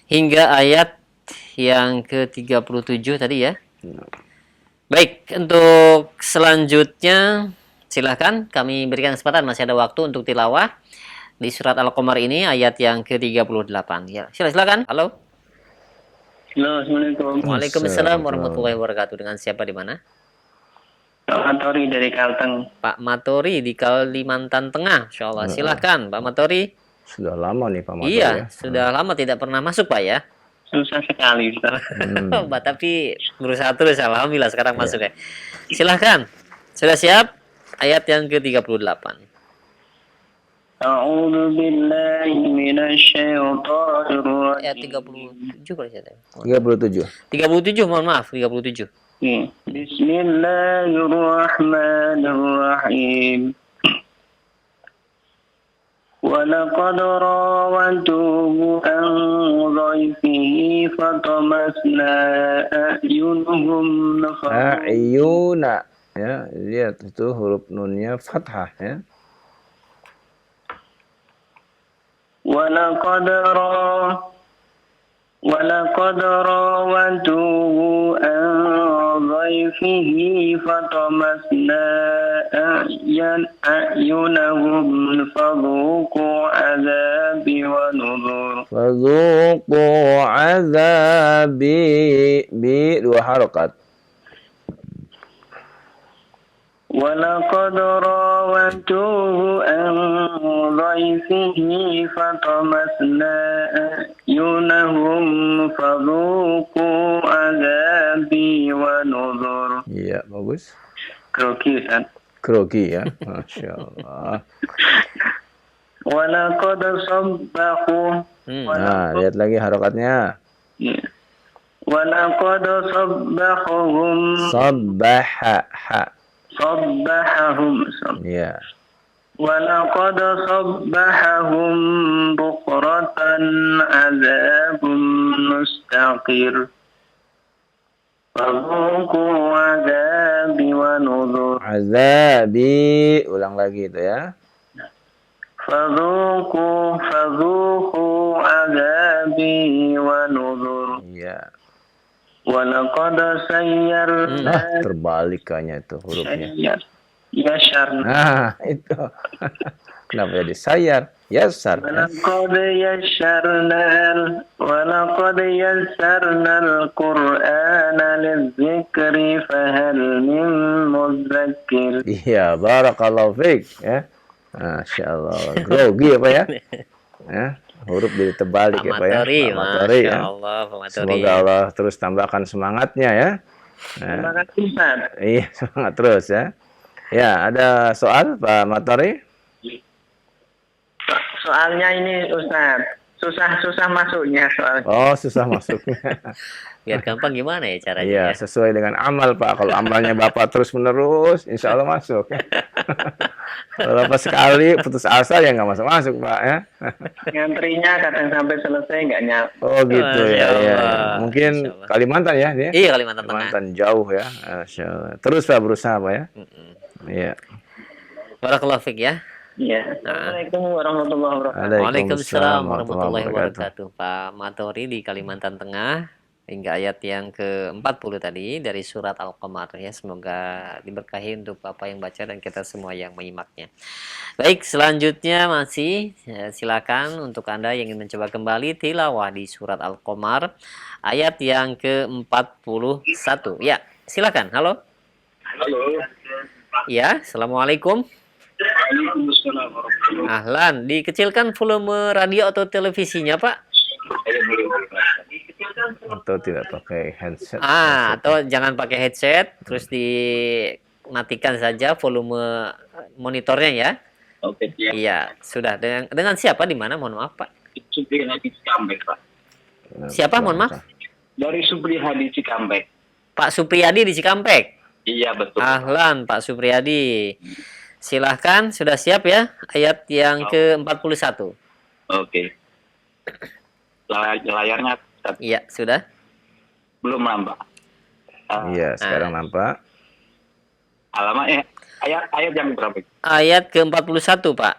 Hingga ayat yang ke-37 tadi ya. Baik, untuk selanjutnya silahkan kami berikan kesempatan, masih ada waktu untuk tilawah di surat Al-Qamar ini ayat yang ke-38. Ya, silakan. Halo. Halo, Assalamualaikum. Waalaikumsalam warahmatullahi wabarakatuh. Dengan siapa di mana? Pak Matori dari Kalteng. Pak Matori di Kalimantan Tengah. Insyaallah. Silakan, Pak Matori. Sudah lama nih Pak Matori. Iya, ya. sudah lama tidak pernah masuk, Pak ya. Susah sekali, Ustaz. Pak, tapi berusaha terus, alhamdulillah sekarang masuk ya. Silahkan. Sudah siap? Ayat yang ke-38. A'udzu billahi minasyaitonir rajim. Ayat 37 kalau saya tahu. 37. 37, mohon maaf, 37. Bismillahirrahmanirrahim. ولقد راودوه عن ضيفه فطمسنا أعينهم A'yuna ya, lihat itu huruf nunnya fathah ya. ولقد راودوه عن ضيفه فطمسنا أعينهم فذوقوا عذابي ونذر. Fadzuqu azabi bi dua harakat. ولقد راودوه عن ضيفه فطمسنا أعينهم فذوقوا عذابي ونذر. Iya, bagus. Grogi, Ustaz. Grogi ya. Masya Allah. Walaqad sabbahu. Nah, lihat lagi harakatnya. ولقد صبحهم صبحهم Ya. ولقد صبحهم بكرة عذاب مستقر فذوقوا عذابي ونذر. Azabi, ulang lagi itu ya. فذوقوا عذابي ونذر. Iya. ولقد سيرنا Nah, terbalik kayaknya itu hurufnya. يسرنا Nah, itu. Kenapa jadi sayar? Yasar. ولقد يسرنا القرآن للذكر فهل من مذكر. Iya, barakallahu fiik ya. Masya Allah. Grogi apa ya? Ya, huruf jadi terbalik ya Pak ya. Amatori ya. Allah, Semoga Allah terus tambahkan semangatnya ya. Terima kasih Ustaz. Iya, semangat terus ya. Ya, ada soal Pak Matori? Soalnya ini Ustaz, susah masuknya soalnya. Oh, susah masuknya. Biar gampang gimana ya caranya? Iya, Ya? sesuai dengan amal Pak. Kalau amalnya Bapak terus menerus, insya Allah masuk. Kalau Bapak sekali putus asa ya nggak masuk Pak ya. Ngantrinya kadang sampai selesai nggak nyampe. Oh gitu ya. Mungkin Kalimantan ya dia. Iya, Kalimantan Tengah. Kalimantan jauh ya. Masya Allah. Terus Pak berusaha Pak ya. Iya. Barakallahu fiik ya. Iya. Assalamualaikum warahmatullahi wabarakatuh. Waalaikumsalam warahmatullahi wabarakatuh. Pak Matori di Kalimantan Tengah hingga ayat yang ke-40 tadi dari surat Al-Qamar ya. Semoga diberkahi untuk Bapak yang baca dan kita semua yang menyimaknya. Baik, selanjutnya masih silakan untuk Anda yang ingin mencoba kembali tilawah di surat Al-Qamar ayat yang ke-41. Ya, silakan. Halo. Ya, Assalamualaikum. Ahlan, dikecilkan volume radio atau televisinya, Pak? Atau tidak pakai headset. Atau jangan pakai headset, terus dimatikan saja volume monitornya ya. Oke, ya. Iya, sudah. Dengan siapa di mana? Mohon maaf, Pak. Supri Hadi Cikampek, Pak. Siapa? Mohon maaf. Dari Supri Hadi Cikampek. Pak Supriyadi di Cikampek. Iya, betul. Ahlan, Pak Supriyadi. Silahkan, sudah siap ya? Ayat yang ke-41. Oke. Layarnya Iya, sudah. belum nampak. Iya, sekarang nampak. Alamatnya ayat yang berapa? Ayat ke-41, Pak.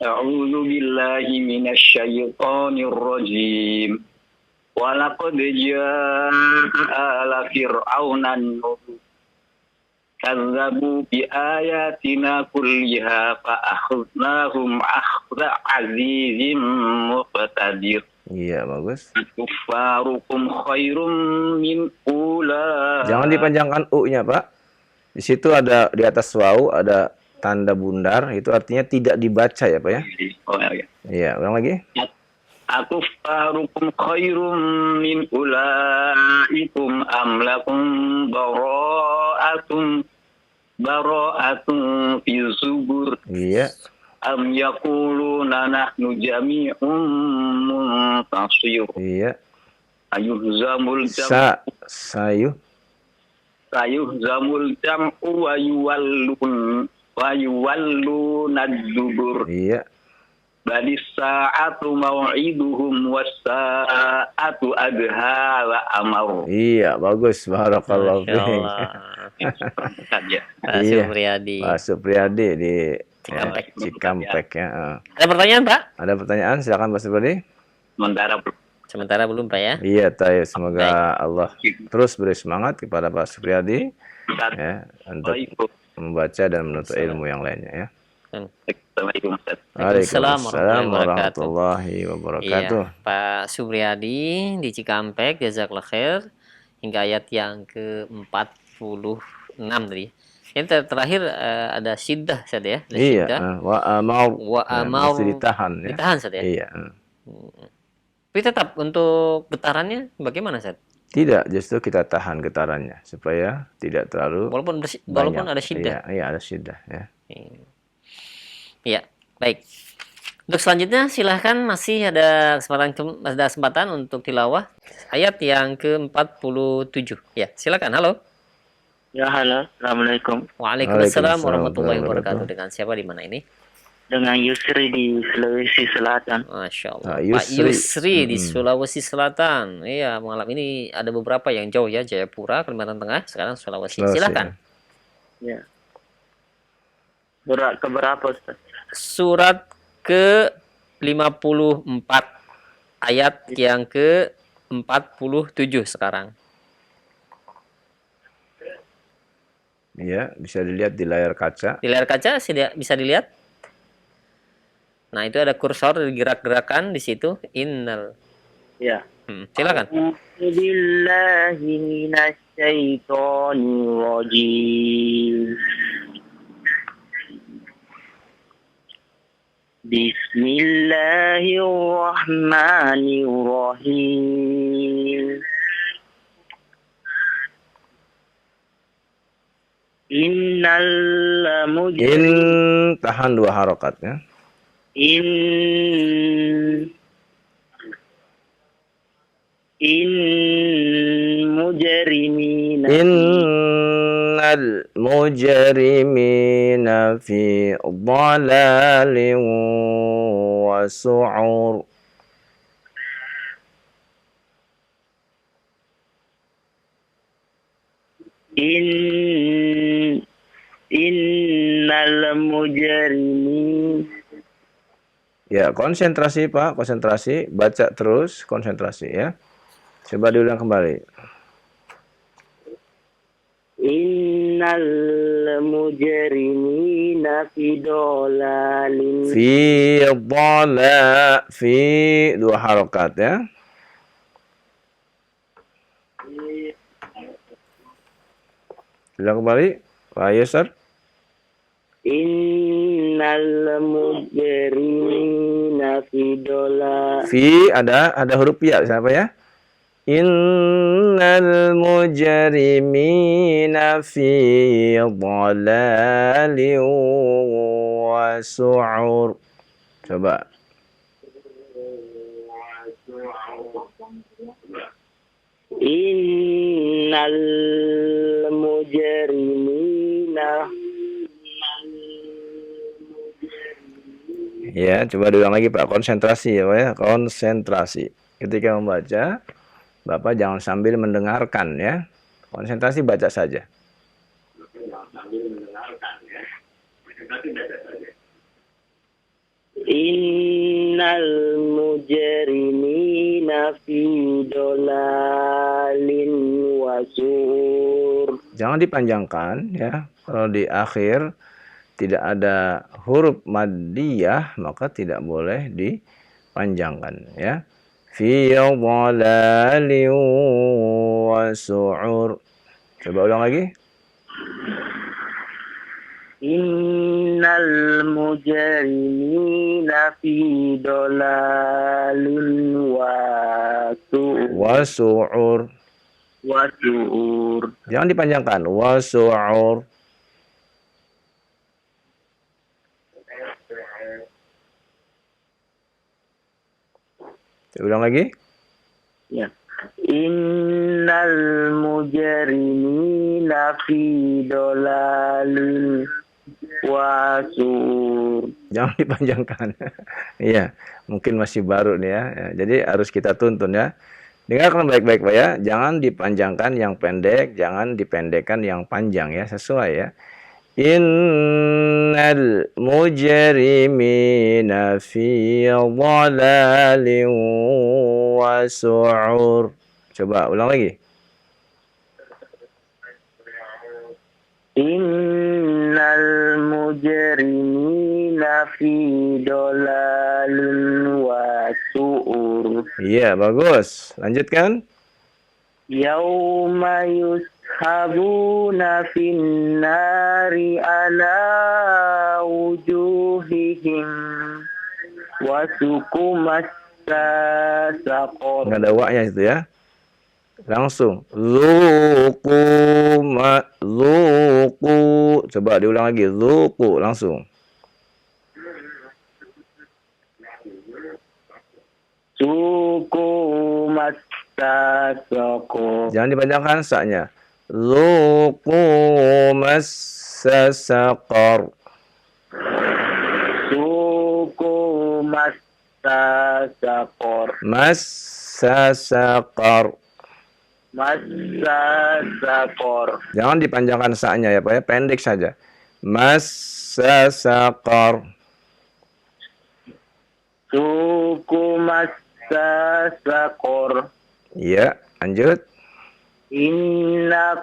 A'udzu billahi minasyaitonir rajim. Walaqad jaa'a ala fir'auna an-nuzur. Kazzabu bi ayatina kulliha fa akhadnahum akhza azizim muqtadir. Iya, bagus. Kufarukum khairum min ula. Jangan dipanjangkan U-nya, Pak. Di situ ada di atas waw ada tanda bundar, itu artinya tidak dibaca ya, Pak ya. Oh ya. Iya, ulang lagi. Akufarukum khairum min ulaikum am lakum bara'atun fi zubur. Iya. Am yaquluna nahnu jami'un muntasir. Iya. Ayuhzamul zamul jam'u wa yuwallun ad-dubur. Iya. Bali sa'atu mau'iduhum was-sa'atu adha wa amar. Iya, bagus. Barakallahu fiik. Pak Supriyadi. Pak Supriyadi di Cikampek. Cikampek ya. Ada pertanyaan, Pak? Ada pertanyaan? Silakan Pak Supriyadi. Sementara belum, Pak ya. Iya, tayo. Semoga Allah terus beri semangat kepada Pak Supriyadi ya, untuk membaca dan menuntut ilmu yang lainnya ya. Waalaikumsalam warahmatullahi wabarakatuh. Iya, Pak Supriyadi di Cikampek, jazakallah khair. Hingga ayat yang ke-46 tadi. Yang terakhir ada siddah saja ya. Iya, wa amar mesti ditahan ya. Ditahan saja ya. Iya. Tapi tetap untuk getarannya bagaimana, Ustaz? Tidak, justru kita tahan getarannya supaya tidak terlalu walaupun ada siddah. Iya, ada siddah ya. Iya, baik. Untuk selanjutnya silahkan, masih ada kesempatan untuk tilawah ayat yang ke-47. Ya, silakan. Halo. Ya, halo. Assalamualaikum. Waalaikumsalam warahmatullahi wabarakatuh. Dengan siapa di mana ini? Dengan Yusri di Sulawesi Selatan. Masya Allah. Yusri. Pak Yusri di Sulawesi Selatan. Iya, malam ini ada beberapa yang jauh ya. Jayapura, Kalimantan Tengah, sekarang Sulawesi. Silakan. Ya. Surat keberapa, Ustaz? Surat ke-54 ayat yang ke-47 sekarang. Iya, bisa dilihat di layar kaca. Di layar kaca bisa dilihat. Nah, itu ada kursor gerak-gerakan di situ. Innal. Ya. Silakan. Billahi minasyaitonir rajim. Bismillahirrahmanirrahim. Tahan 2 harokat ya. Innal mujrimina fi dhalalin wa su'ur. Innal mujrimin. Ya, konsentrasi Pak, konsentrasi, baca terus, konsentrasi ya. Coba diulang kembali. Innal mujrimina fi dhalalin. Fi 2 harokat ya. Bilang kembali, Pak Yusr. Innal mujrimina fi dhalalin. Fi ada huruf ya, siapa ya? Innal mujrimina fi dhalalin wa su'ur. Coba. Innal mujrimina. Ya, coba diulang lagi Pak, konsentrasi ya Pak ya, konsentrasi. Ketika membaca, Bapak jangan sambil mendengarkan ya. Konsentrasi baca saja. Innal mujrimina fi dhalalin wa sur. Jangan dipanjangkan ya. Kalau di akhir tidak ada huruf maddiyah, maka tidak boleh dipanjangkan ya. Fi dhalalin wa su'ur. Coba ulang lagi. Innal mujrimina fi dhalalin wa su'ur. Jangan dipanjangkan. Wa su'ur. Ulang lagi. Ya. Innal mujrimina fi dhalalin wa sur. Jangan dipanjangkan. Iya, mungkin masih baru nih ya. Jadi harus kita tuntun ya. Dengarkan baik-baik Pak ya. Jangan dipanjangkan yang pendek, jangan dipendekkan yang panjang ya, sesuai ya. Innal mujrimina fi dhalalin wa su'ur. Coba ulang lagi. Innal mujrimina fi dhalalin wa su'ur. Iya, bagus. Lanjutkan. Yauma yushabuna fin nari ala wujuhihim wa sukumas saqor. Nggak ada wa-nya itu ya. Langsung. Zuku. Coba diulang lagi. Zuku. Langsung. Suku massa saqar. Jangan dipanjangkan saknya. Zuqu massa saqar. Suku massa saqar. Massa saqar. Massa saqar. Jangan dipanjangkan saknya ya Pak ya, pendek saja. Massa saqar. Suku massa saqar. Iya, lanjut. Inna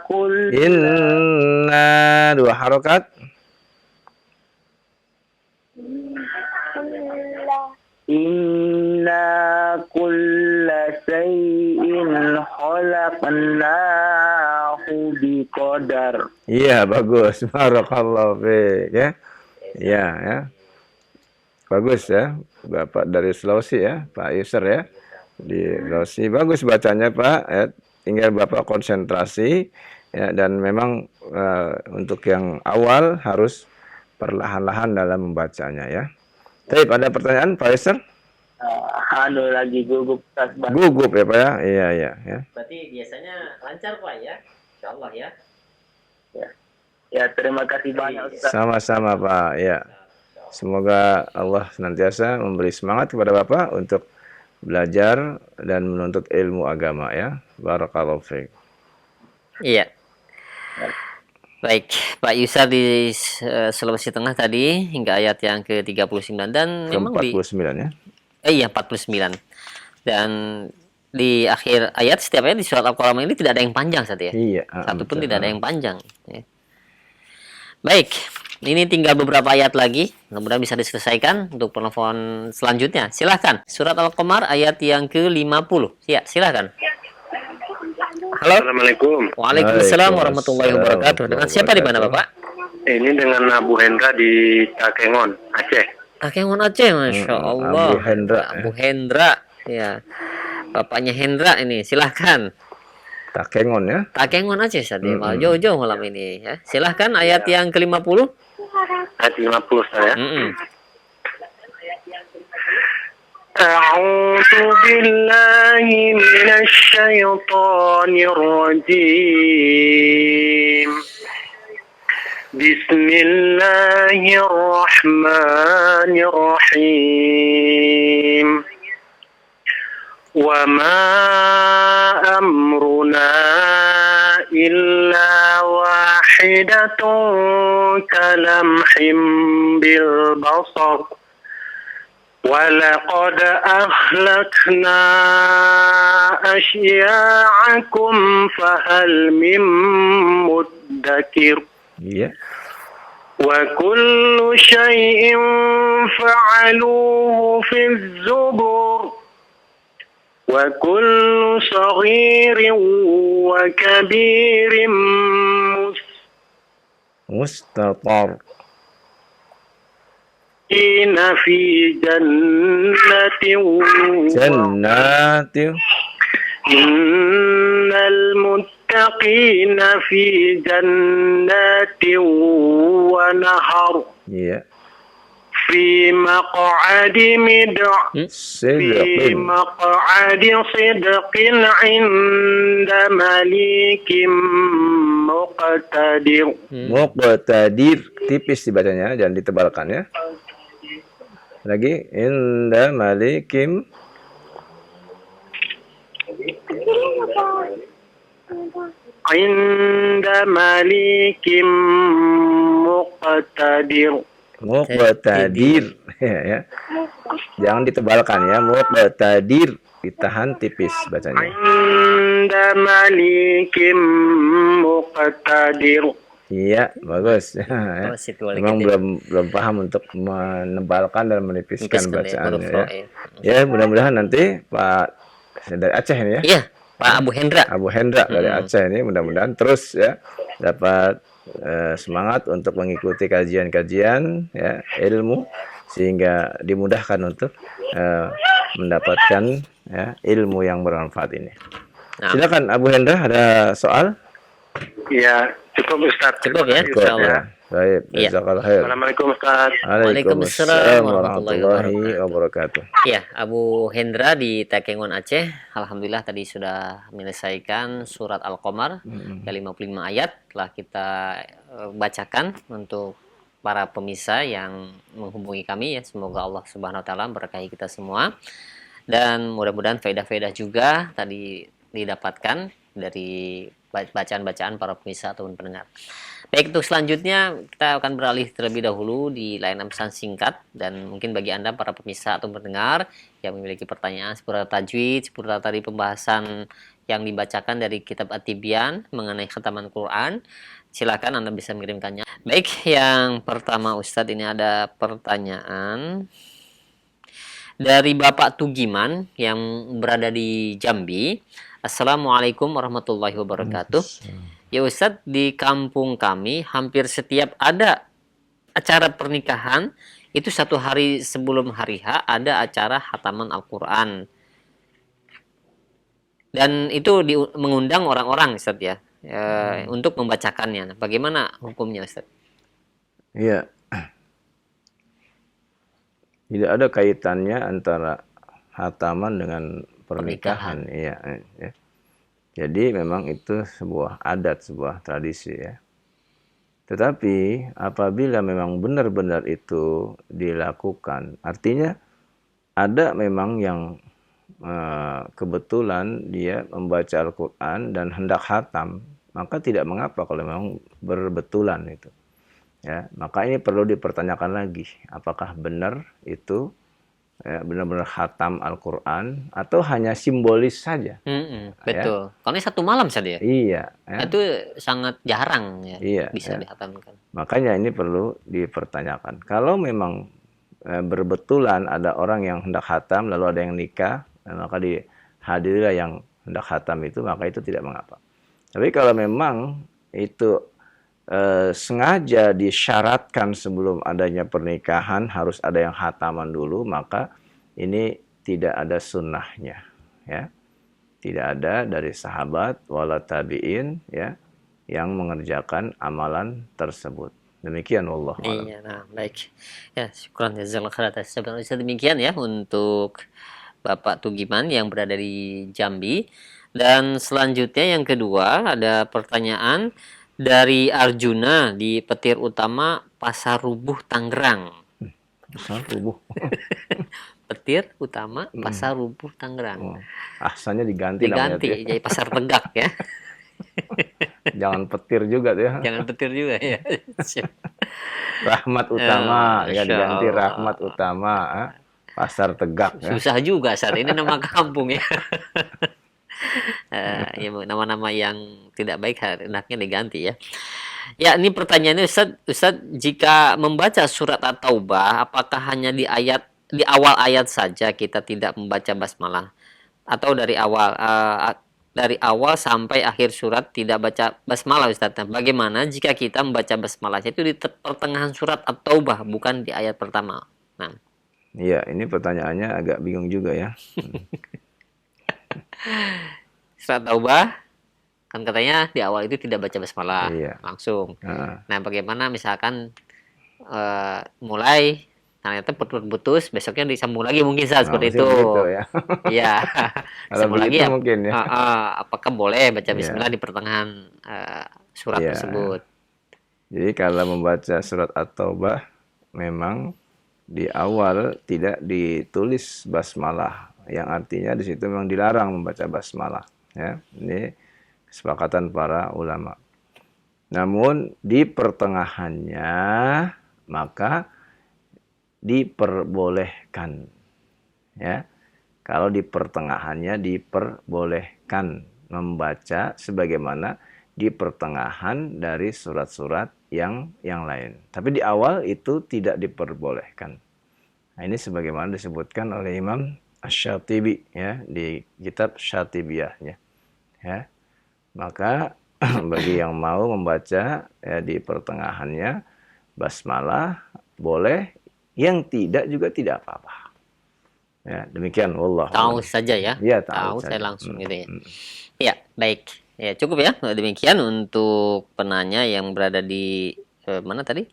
Dua harokat. Inna kulla shay'in khalaqnahu biqadar. Iya, bagus. Barakallahu fiik ya. Iya, ya. Bagus ya. Bapak dari Sulawesi ya, Pak Yusr ya. Di Sulawesi bagus bacanya, Pak. Ya, tinggal Bapak konsentrasi ya, dan memang untuk yang awal harus perlahan-lahan dalam membacanya ya. Baik, ada pertanyaan Pak Yusr? Lagi gugup Ustaz. Gugup ya Pak ya? Iya, iya ya. Berarti biasanya lancar Pak ya? Insyaallah ya. Ya, terima kasih banyak Ustaz. Sama-sama Pak ya. Semoga Allah senantiasa memberi semangat kepada Bapak untuk belajar dan menuntut ilmu agama ya. Barakallahu fiik. Iya. Baik, Pak Yusar di Sulawesi Tengah tadi hingga ayat yang ke-39 dan memang di 49 ya. iya 49. Dan di akhir ayat setiap ayat di surat Al-Qalam ini tidak ada yang panjang saja ya. Iya, Satu pun betul. tidak ada yang panjang ya. Baik, ini tinggal beberapa ayat lagi. Mudah-mudahan bisa diselesaikan untuk penelpon selanjutnya. Silahkan, surat Al-Qamar ayat yang ke-50. Ya, silahkan. Halo. Assalamualaikum. Waalaikumsalam warahmatullahi wabarakatuh. Dengan siapa di mana Bapak? Ini dengan Abu Hendra di Takengon, Aceh. Takengon Aceh, Masya Allah. Abu Hendra, ya. Abu Hendra. Ya. Bapaknya Hendra ini, silahkan. Takengon ya. Takengon Aceh saat ini. Jauh-jauh malam ini. Ya. Silahkan ayat yang ke-50. Ayat 50 saya. أعوذ بالله من الشيطان الرجيم بسم الله الرحمن الرحيم وما أمرنا إلا واحدة كلمح بالبصر ولقد أهلكنا أشياعكم فهل من مدكر Iya. وكل شيء فعلوه في الزبر وكل صغير وكبير Mustatar. في جنة Jannati. إن المتقين في جنات ونهر Iya. في مقعد في Sidqin. مقعد صدق عند مليك مقتدر. Muqtadir. Tipis dibacanya, jangan ditebalkan ya. Lagi. Inda malikim. عند مليك مقتدر. Muqtadir. Ya. Jangan ditebalkan ya. Muqtadir. Ditahan tipis bacanya. عند مليك مقتدر. Iya, bagus. Ya. Memang belum paham untuk menebalkan dan menipiskan bacaannya ya. Ya, mudah-mudahan nanti Pak dari Aceh ini ya. Iya, Pak Abu Hendra. Abu Hendra dari Aceh ini mudah-mudahan terus ya dapat semangat untuk mengikuti kajian-kajian ya ilmu sehingga dimudahkan untuk mendapatkan ya ilmu yang bermanfaat ini. Silakan Abu Hendra, ada soal? Ya, cukup Ustaz. Cukup ya, Cukup, insyaallah. ya. Baik, Iya. jazakallahu khair. Assalamualaikum Ustaz. Waalaikumsalam warahmatullahi wabarakatuh. Ya, Abu Hendra di Takengon Aceh. Alhamdulillah tadi sudah menyelesaikan surat Al-Qamar ke 55 ayat telah kita bacakan untuk para pemirsa yang menghubungi kami ya. Semoga Allah Subhanahu wa taala berkahi kita semua. Dan mudah-mudahan faedah-faedah juga tadi didapatkan dari bacaan-bacaan para pemirsa ataupun pendengar. Baik, untuk selanjutnya kita akan beralih terlebih dahulu di layanan pesan singkat, dan mungkin bagi Anda para pemirsa atau pendengar yang memiliki pertanyaan seputar tajwid, seputar tadi pembahasan yang dibacakan dari kitab At-Tibyan mengenai khataman Quran, silakan Anda bisa mengirimkannya. Baik, yang pertama Ustadz, ini ada pertanyaan dari Bapak Tugiman yang berada di Jambi. Assalamualaikum warahmatullahi wabarakatuh. Ya Ustadz, di kampung kami hampir setiap ada acara pernikahan, itu 1 hari sebelum hari H ada acara khataman Al-Quran. Dan itu mengundang orang-orang Ustadz ya, untuk membacakannya. Bagaimana hukumnya Ustadz? Iya. Tidak ada kaitannya antara khataman dengan pernikahan. Iya. Ya. Jadi memang itu sebuah adat, sebuah tradisi ya. Tetapi apabila memang benar-benar itu dilakukan, artinya ada memang yang kebetulan dia membaca Al-Quran dan hendak khatam, maka tidak mengapa kalau memang berbetulan itu. Ya, maka ini perlu dipertanyakan lagi, apakah benar itu ya, benar-benar khatam Al-Quran atau hanya simbolis saja. Betul. Ya. Karena 1 malam saja ya. Iya. Ya. Itu sangat jarang ya, iya, bisa ya. dihatamkan. Makanya ini perlu dipertanyakan. Kalau memang berbetulan ada orang yang hendak khatam lalu ada yang nikah, maka dihadirilah yang hendak khatam itu, maka itu tidak mengapa. Tapi kalau memang itu sengaja disyaratkan sebelum adanya pernikahan harus ada yang khataman dulu, maka ini tidak ada sunnahnya ya, tidak ada dari sahabat wala tabi'in ya yang mengerjakan amalan tersebut. Demikian wallah. Iya, nah baik ya, syukran jazakallahu khairan atas jawabannya. Demikian ya untuk Bapak Tugiman yang berada di Jambi. Dan selanjutnya yang kedua ada pertanyaan dari Arjuna di Petir Utama, Pasar Rubuh, Tangerang. Pasar Rubuh. Petir Utama, Pasar Rubuh, Tangerang. Ahsannya diganti namanya. Diganti jadi Pasar Tegak ya. Jangan petir juga tuh ya. Jangan petir juga ya. Rahmat Utama, ya diganti Rahmat Utama, Pasar Tegak. Susah juga saat ini nama kampung ya. Ya, nama-nama yang tidak baik hendaknya diganti ya. Ya, ini pertanyaannya Ustaz, jika membaca surat At-Taubah, apakah hanya di awal ayat saja kita tidak membaca basmalah, atau dari awal sampai akhir surat tidak baca basmalah Ustaz? Bagaimana jika kita membaca basmalah itu di pertengahan surat At-Taubah, bukan di ayat pertama? Nah. Iya, ini pertanyaannya agak bingung juga ya. Surat Taubah kan katanya di awal itu tidak baca basmalah, iya, langsung. Nah, bagaimana misalkan mulai ternyata putus, besoknya disambung lagi mungkin saat seperti itu. Gitu, ya. Iya. Disambung lagi ya. Mungkin ya. Apakah boleh baca bismillah di pertengahan surat tersebut? Jadi kalau membaca surat At-Taubah memang di awal tidak ditulis basmalah, yang artinya di situ memang dilarang membaca basmalah ya. Ini kesepakatan para ulama. Namun di pertengahannya maka diperbolehkan ya. Kalau di pertengahannya diperbolehkan membaca sebagaimana di pertengahan dari surat-surat yang lain. Tapi di awal itu tidak diperbolehkan. Nah, ini sebagaimana disebutkan oleh Imam Asy-Syatibi ya di kitab Syatibiyahnya ya. Maka bagi yang mau membaca ya di pertengahannya basmalah boleh, yang tidak juga tidak apa-apa. Ya, demikian wallah. Tahu saja ya. Ya, tahu saya langsung gitu ya. Ya, baik. Ya, cukup ya. Demikian untuk penanya yang berada di mana tadi?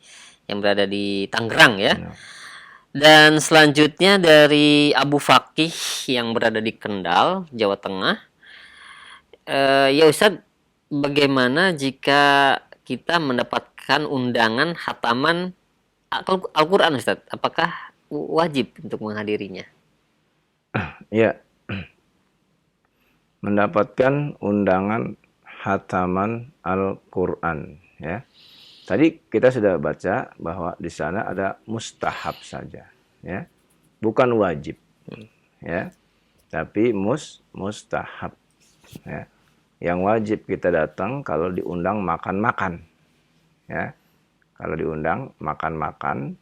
Yang berada di Tangerang ya. Dan selanjutnya dari Abu Fakih yang berada di Kendal, Jawa Tengah. Ya Ustadz, bagaimana jika kita mendapatkan undangan khataman Al-Quran Ustadz? Apakah wajib untuk menghadirinya? Ya, mendapatkan undangan khataman Al-Quran ya. Tadi kita sudah baca bahwa di sana ada mustahab saja ya, bukan wajib ya, tapi mustahab ya. Yang wajib kita datang kalau diundang makan-makan ya, kalau diundang makan-makan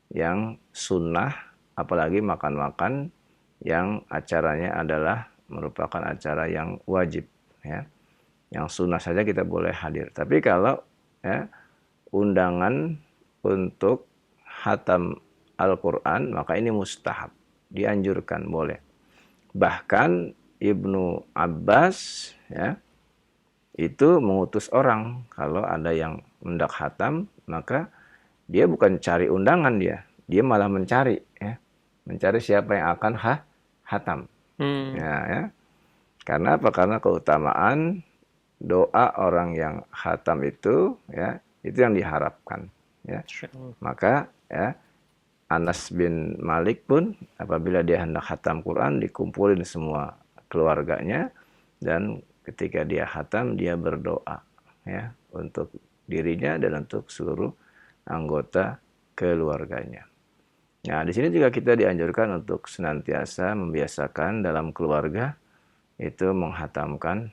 yang sunnah, apalagi makan-makan yang acaranya adalah merupakan acara yang wajib ya. Yang sunnah saja kita boleh hadir. Tapi kalau ya undangan untuk khatam Al-Quran, maka ini mustahab, dianjurkan, boleh. Bahkan Ibnu Abbas ya itu mengutus orang kalau ada yang hendak khatam, maka dia bukan cari undangan, dia malah mencari ya, mencari siapa yang akan khatam. Ya. Karena apa? Karena keutamaan doa orang yang khatam itu ya, itu yang diharapkan ya. Maka ya Anas bin Malik pun apabila dia hendak khatam Quran, dikumpulin semua keluarganya, dan ketika dia khatam dia berdoa ya untuk dirinya dan untuk seluruh anggota keluarganya. Nah, di sini juga kita dianjurkan untuk senantiasa membiasakan dalam keluarga itu menghatamkan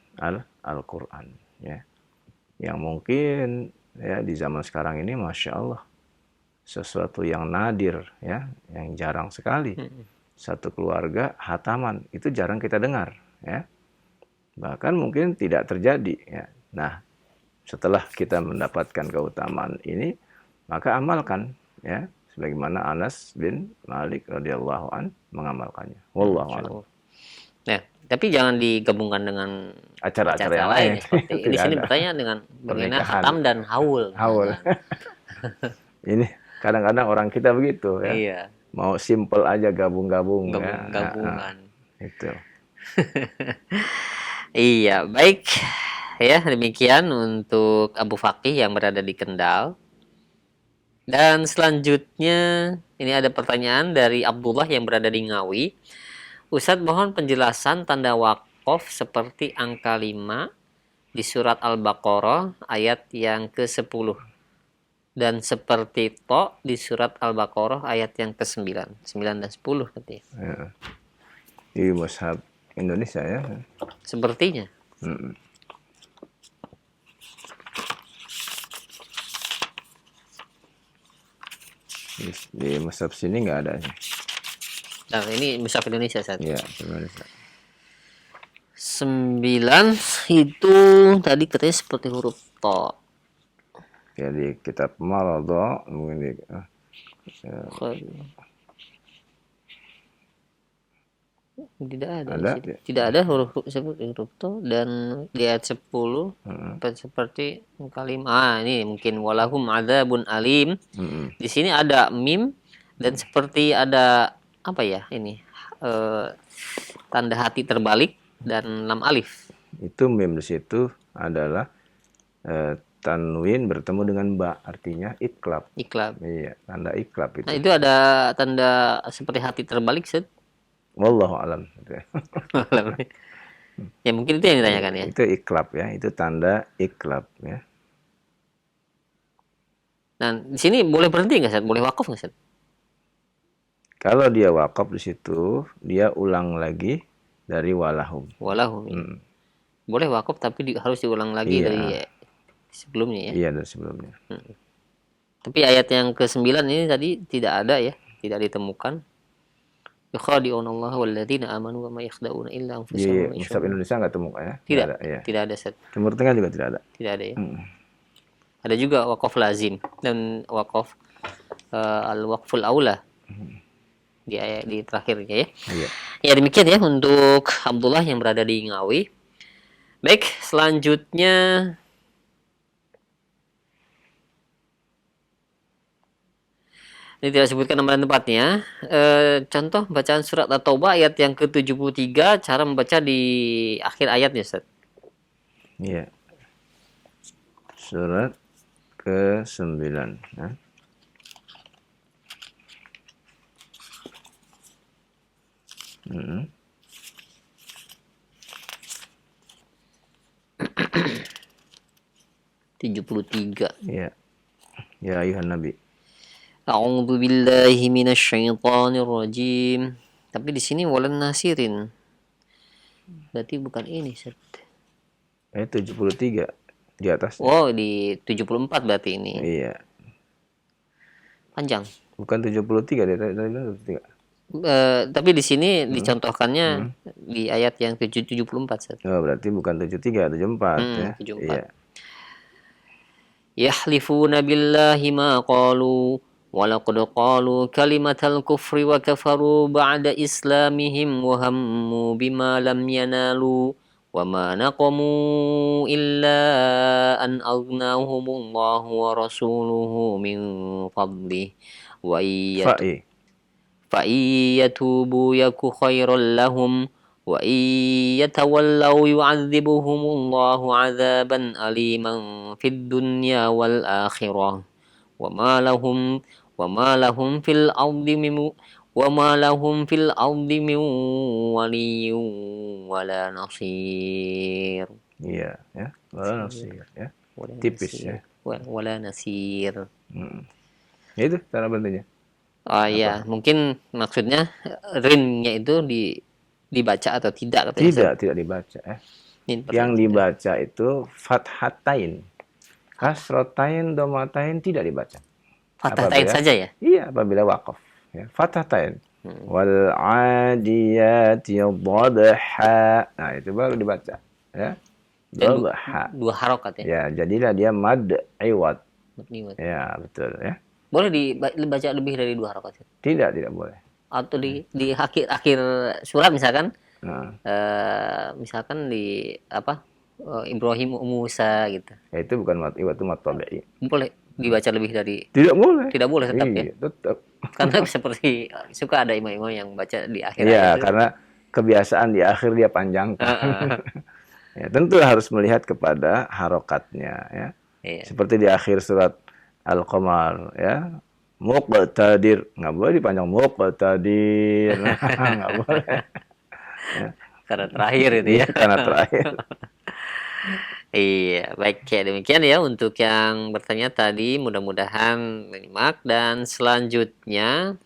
Al-Quran ya. Yang mungkin ya di zaman sekarang ini Masya Allah sesuatu yang nadir ya, yang jarang sekali. Satu keluarga hataman itu jarang kita dengar ya. Bahkan mungkin tidak terjadi ya. Nah, setelah kita mendapatkan keutamaan ini, maka amalkan ya, sebagaimana Anas bin Malik radhiyallahu an mengamalkannya. Wallahu a'lam. Nah, tapi jangan digabungkan dengan acara-acara yang lain. Seperti di sini bertanya dengan mengenai khatam dan haul. Haul. Ini kadang-kadang orang kita begitu ya. Iya. Mau simple aja gabung-gabung ya. Gabungan. Itu. Iya, baik. Ya, demikian untuk Abu Fakih yang berada di Kendal. Dan selanjutnya ini ada pertanyaan dari Abdullah yang berada di Ngawi. Ustadz, mohon penjelasan tanda wakaf seperti angka 5 di surat Al-Baqarah ayat yang ke-10 dan seperti to di surat Al-Baqarah ayat yang ke-9, 9 dan 10 katanya. Ya. Di mushaf Indonesia ya. Sepertinya. Di mushaf sini nggak ada. Nah, ini mushaf Indonesia saat. Iya, Indonesia. 9 itu tadi katanya seperti huruf to. Ya di kitab Maradha mungkin di tidak ada. Ada? Tidak ada huruf seperti huruf to, dan di ayat 10 seperti kalimat ini mungkin walahum adzabun alim. Di sini ada mim dan seperti ada apa ya ini tanda hati terbalik dan lam alif. Itu mim di situ adalah tanwin bertemu dengan ba, artinya iklab. Iklab. Iya, tanda iklab itu. Nah, itu ada tanda seperti hati terbalik, Set. Wallahu alam. Ya mungkin itu yang ditanyakan ya. Itu iklab ya, itu tanda iklab ya. Nah, di sini boleh berhenti nggak, Set? Boleh wakaf nggak, Set? Kalau dia wakaf di situ, dia ulang lagi dari walahum. Walahum. Boleh wakaf tapi harus diulang lagi dari sebelumnya ya. Iya, dari sebelumnya. Tapi ayat yang ke-9 ini tadi tidak ada ya, tidak ditemukan. Yukhadi'una Allah walladzina amanu wa ma yakhda'una illa anfusahum. Di mushaf Indonesia enggak temukan ya? Tidak ada, ya. Tidak ada, Set. Timur Tengah juga tidak ada. Tidak ada ya. Ada juga wakaf lazim dan wakaf al-waqful aula. Di ayat di terakhirnya ya. Iya. Ya demikian ya untuk Abdullah yang berada di Ngawi. Baik, selanjutnya Ini tidak sebutkan nama dan tempatnya. Contoh bacaan surat At-Taubah ayat yang ke-73, cara membaca di akhir ayatnya, Ustaz. Iya. Surat ke-9. Nah. Hmm. tiga. Iya. Ya ayuhan nabi. A'udzu billahi minasyaitonir rajim. Tapi di sini walan nasirin. Berarti bukan ini, Ustaz. 73 di atas. Oh, di 74 berarti ini. Iya. Panjang. Bukan 73 dia tadi 73. Tapi di sini dicontohkannya di ayat yang 74, Ustaz. Oh, berarti bukan 73, 74 ya. 74. Iya. Yahlifuna billahi ma qalu walaqad qalu kalimatal kufri wa kafaru ba'da islamihim wa hammu bima lam yanalu wa ma naqamu illa an aghnahumullahu wa rasuluhu min fadlih wa fa'iyyatubu yaku khairal lahum wa iyyatawallaw yu'adzibhumullahu 'adzaban aliman fid dunya wal akhirah wa ma lahum fil ardi min waliyyin wala nasir. Iya, ya. Wala nasir ya. Tipis ya. Wala nasir. Ya itu cara bacanya. Oh iya, mungkin maksudnya rinnya itu dibaca atau tidak katanya. Tidak dibaca ya. Yang dibaca itu fathatain. Kasrotain, domatain tidak dibaca. Fathatain saja ya? Iya, apabila waqaf. Ya, fathatain. Wal adiyati dhabha. Nah, itu baru dibaca. Ya. Dhabha. Dua harokat ya? Ya, jadilah dia mad iwad. Ya, betul ya. Boleh dibaca lebih dari dua harokat? Tidak boleh. Atau di akhir surat misalkan? Misalkan di apa? Ibrahim Musa gitu. Ya, itu bukan mat iwad, itu mat tabi'i. Boleh dibaca lebih dari? Tidak boleh. Tidak boleh tetap ya? Tetap. Karena seperti suka ada imam-imam yang baca di akhir. Iya, karena kebiasaan di akhir dia panjangkan. Ya, tentu harus melihat kepada harokatnya ya. Iya. Seperti di akhir surat Al-Qamar ya. Muqtadir, nggak boleh dipanjang muqtadir. Nggak boleh. Ya. Karena terakhir itu ya. Karena terakhir. Iya, baik ya, demikian ya untuk yang bertanya tadi, mudah-mudahan menyimak. Dan selanjutnya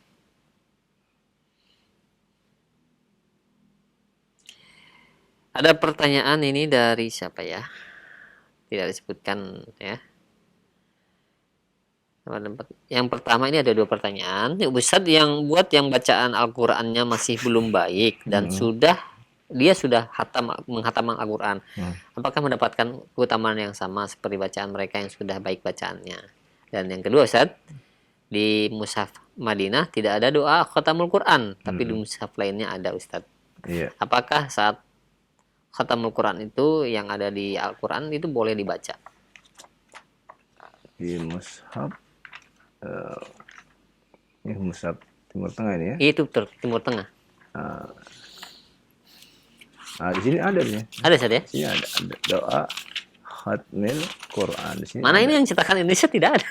ada pertanyaan ini dari siapa ya? Tidak disebutkan ya. Yang pertama ini ada dua pertanyaan. Ustaz, yang yang bacaan Al-Qur'annya masih belum baik dan dia sudah menghatam Al-Quran. Apakah mendapatkan keutamaan yang sama seperti bacaan mereka yang sudah baik bacaannya? Dan yang kedua, Ustaz, di mushaf Madinah tidak ada doa khatamul Quran, tapi di mushaf lainnya ada, Ustaz. Iya. Apakah saat khatamul Quran itu yang ada di Al-Quran itu boleh dibaca? Di mushaf ini mushaf Timur Tengah ini ya? Itu Timur Tengah. Nah, di sini ada nih. Ada, Ustaz ya? Di sini ada doa khatmil Quran. Di sini mana ada. Ini yang cetakan Indonesia tidak ada.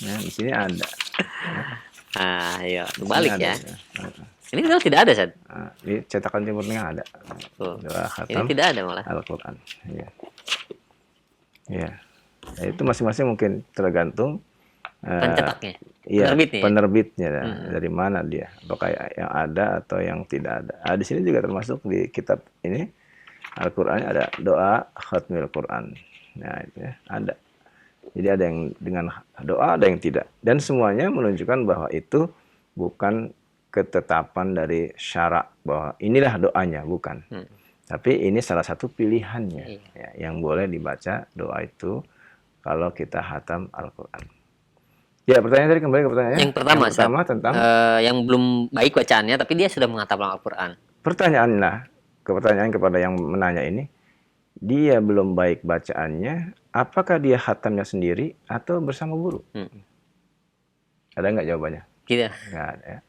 Nah, di sini ada. Ayo, balik ya. Ya. Ini kalau tidak ada, Ustaz. Di cetakan Timur Tengah ada. Doa khatam ini tidak ada malah. Al-Quran. Iya. Ya, itu masing-masing mungkin tergantung pencetaknya. Iya, penerbitnya. Penerbitnya dari mana dia? Apakah yang ada atau yang tidak ada? Di sini juga termasuk di kitab ini Al-Qur'annya ada doa khatmil Quran. Nah, itu ya, ada. Jadi ada yang dengan doa, ada yang tidak. Dan semuanya menunjukkan bahwa itu bukan ketetapan dari syarak bahwa inilah doanya, bukan. Tapi ini salah satu pilihannya ya, yang boleh dibaca doa itu kalau kita hatam Al-Qur'an. Ya, pertanyaan tadi kembali ke pertanyaan. Yang pertama tentang yang belum baik bacaannya tapi dia sudah menghafal Al-Qur'an. Pertanyaan kepada yang menanya ini, dia belum baik bacaannya, apakah dia hatamnya sendiri atau bersama guru? Ada nggak jawabannya? Tidak. Nggak ada ya.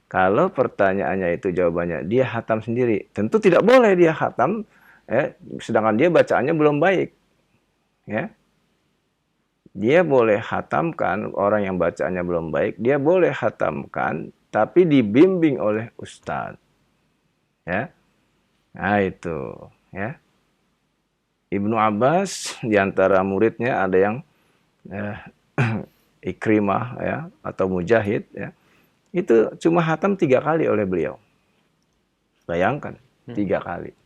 Kalau pertanyaannya itu jawabannya dia khatam sendiri, tentu tidak boleh dia khatam, ya, sedangkan dia bacaannya belum baik. Ya. Dia boleh khatamkan, orang yang bacaannya belum baik, dia boleh khatamkan, tapi dibimbing oleh ustadz. Ya. Nah itu. Ya. Ibnu Abbas, diantara muridnya ada yang Ikrimah ya, atau Mujahid ya. Itu cuma hatam 3 kali oleh beliau. Bayangkan, 3 kali.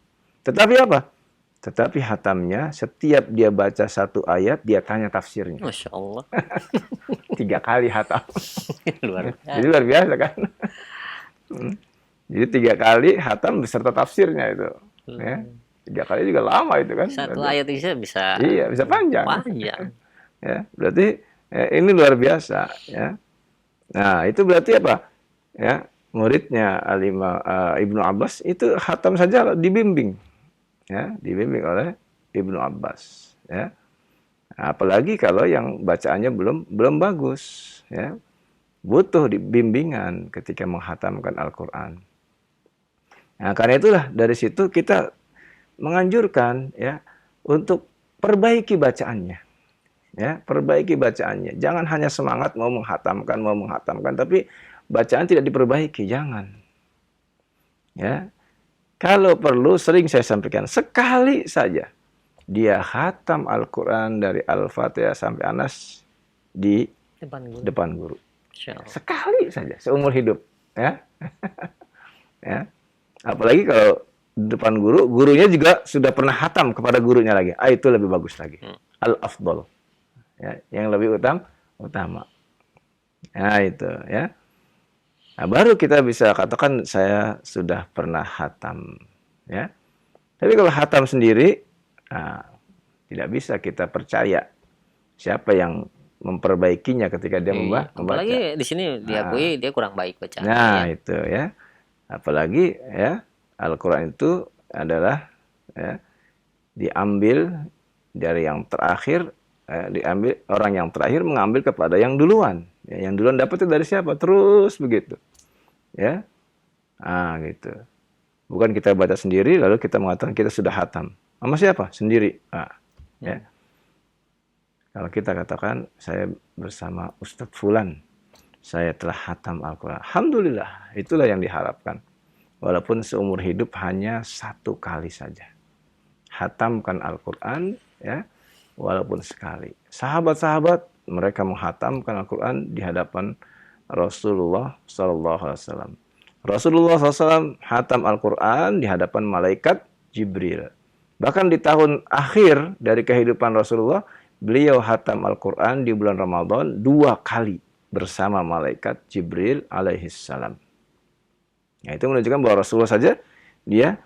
Tetapi apa? Tetapi hatamnya setiap dia baca 1 ayat, dia tanya tafsirnya. Masya Allah. 3 kali hatam. Luar biasa. Jadi luar biasa kan? Jadi 3 kali hatam beserta tafsirnya itu. Ya. 3 kali juga lama itu kan. 1 ayat itu bisa. Iya, bisa panjang. Panjang. Ya, berarti ini luar biasa ya. Nah, itu berarti apa? Ya, muridnya Ibnu Abbas itu khatam saja dibimbing. Ya, dibimbing oleh Ibnu Abbas, ya. Nah, apalagi kalau yang bacaannya belum bagus, ya. Butuh bimbingan ketika menghatamkan Al-Qur'an. Nah, karena itulah dari situ kita menganjurkan ya untuk perbaiki bacaannya. Ya, perbaiki bacaannya. Jangan hanya semangat mau menghatamkan, tapi bacaan tidak diperbaiki, jangan. Ya. Kalau perlu sering saya sampaikan, sekali saja dia khatam Al-Qur'an dari Al-Fatihah sampai Anas di depan guru. Sekali saja seumur hidup, ya. Ya. Apalagi kalau depan guru, gurunya juga sudah pernah khatam kepada gurunya lagi. Itu lebih bagus lagi. Al-afdal. Ya, yang lebih utama. Nah, itu ya. Nah, baru kita bisa katakan saya sudah pernah khatam, ya. Tapi kalau khatam sendiri, tidak bisa kita percaya siapa yang memperbaikinya ketika dia membaca. Apalagi di sini diakui dia kurang baik bacaan. Nah, itu ya. Apalagi ya, Al-Qur'an itu adalah ya, diambil dari yang terakhir. Diambil orang yang terakhir mengambil kepada yang duluan. Ya, yang duluan dapat itu dari siapa? Terus begitu. Ya. Gitu. Bukan kita baca sendiri lalu kita mengatakan kita sudah khatam. Sama siapa? Sendiri. Ya. Kalau kita katakan saya bersama Ustadz Fulan, saya telah khatam Al-Qur'an. Alhamdulillah, itulah yang diharapkan. Walaupun seumur hidup hanya 1 kali saja. Khatamkan Al-Qur'an ya. Walaupun sekali. Sahabat-sahabat mereka menghatamkan Al-Qur'an di hadapan Rasulullah SAW. Rasulullah SAW hatam Al-Qur'an di hadapan malaikat Jibril. Bahkan di tahun akhir dari kehidupan Rasulullah, beliau hatam Al-Qur'an di bulan Ramadan 2 kali bersama malaikat Jibril alaihissalam. Nah, itu menunjukkan bahwa Rasulullah saja dia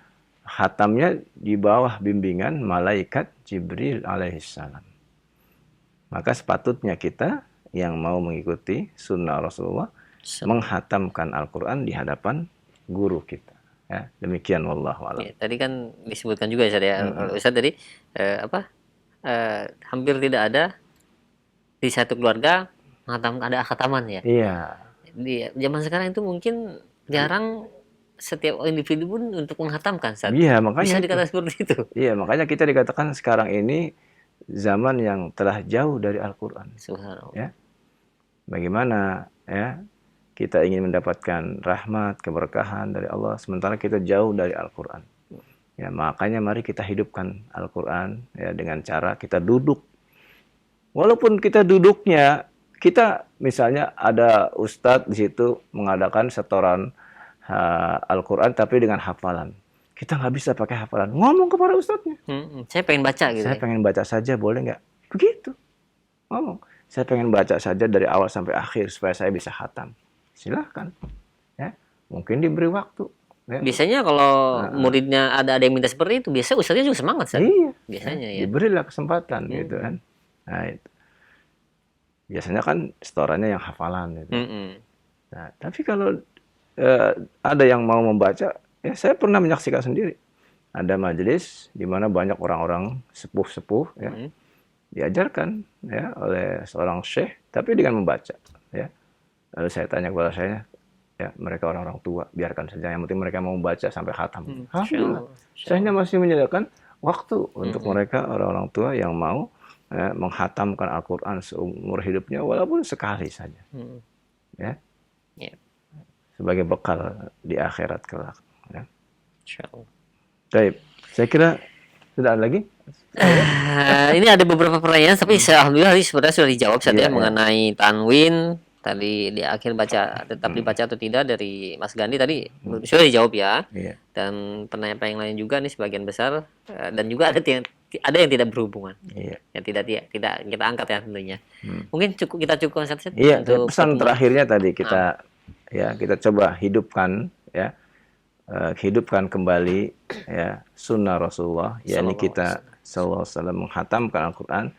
khatamnya di bawah bimbingan malaikat Jibril alaihissalam. Maka sepatutnya kita yang mau mengikuti sunnah Rasulullah menghatamkan Al-Qur'an di hadapan guru kita. Ya, demikian wallahu a'lam. Ya, tadi kan disebutkan juga Ustaz ya. Ustaz tadi hampir tidak ada di satu keluarga ada khataman ya. Iya. Di zaman sekarang itu mungkin jarang setiap individu pun untuk menghatamkan Ustaz. Iya, makanya bisa dikatakan seperti itu. Iya, makanya kita dikatakan sekarang ini zaman yang telah jauh dari Al-Qur'an. Subhanallah. Ya. Bagaimana ya kita ingin mendapatkan rahmat, keberkahan dari Allah sementara kita jauh dari Al-Qur'an. Ya, makanya mari kita hidupkan Al-Qur'an ya dengan cara kita duduk. Walaupun kita duduknya kita misalnya ada ustadz di situ mengadakan setoran Al-Qur'an tapi dengan hafalan. Kita nggak bisa pakai hafalan. Ngomong kepada ustadznya. Saya pengen baca gitu. Saya pengen baca saja, boleh nggak? Begitu. Ngomong. Saya pengen baca saja dari awal sampai akhir supaya saya bisa khatam. Silahkan. Ya. Mungkin diberi waktu. Ya. Biasanya kalau muridnya ada yang minta seperti itu, biasanya ustadznya juga semangat. Iya. Biasanya ya. Diberilah kesempatan gitu kan. Nah, itu. Biasanya kan setorannya yang hafalan gitu. Nah, tapi kalau ada yang mau membaca, ya saya pernah menyaksikan sendiri. Ada majelis di mana banyak orang-orang sepuh-sepuh ya. Diajarkan ya oleh seorang syekh tapi dengan membaca ya. Lalu saya tanya kepada saya, ya mereka orang-orang tua, biarkan saja, yang penting mereka mau baca sampai khatam. Alhamdulillah, saya hanya masih menyediakan waktu untuk mereka orang-orang tua yang mau menghatamkan Al-Quran seumur hidupnya walaupun sekali saja, ya, sebagai bekal di akhirat kelak. Ya. Baik, saya kira sudah ada lagi. Ini ada beberapa pertanyaan, tapi alhamdulillah sebenarnya sudah dijawab saja mengenai tanwin. Tadi di akhir baca tetap dibaca atau tidak dari Mas Gandhi tadi sudah dijawab ya. Dan pertanyaan lain juga nih sebagian besar dan juga ada yang tidak berhubungan. Yang tidak kita angkat ya tentunya. Mungkin kita cukupkan saja untuk pesan terakhirnya tadi kita kita coba hidupkan hidupkan kembali ya sunnah Rasulullah, yakni kita sallallahu alaihi wasallam menghatamkan Al-Qur'an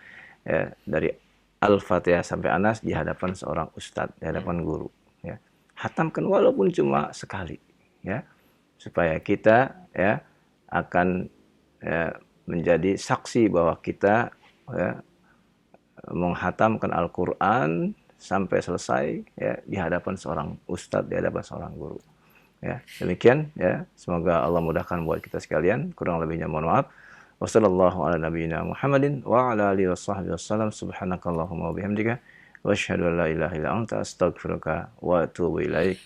dari Al-Fatihah sampai Anas di hadapan seorang ustadz, di hadapan guru. Ya. Hatamkan walaupun cuma sekali, ya, supaya kita akan menjadi saksi bahwa kita menghatamkan Al-Quran sampai selesai di hadapan seorang ustadz, di hadapan seorang guru. Ya, demikian ya. Semoga Allah mudahkan buat kita sekalian. Kurang lebihnya mohon maaf. Wassallallahu ala nabiyyina Muhammadin wa ala alihi washabbihi wasallam. Subhanakallahumma wa bihamdika wa asyhadu an la ilaha illa anta astaghfiruka wa atubu ilaik.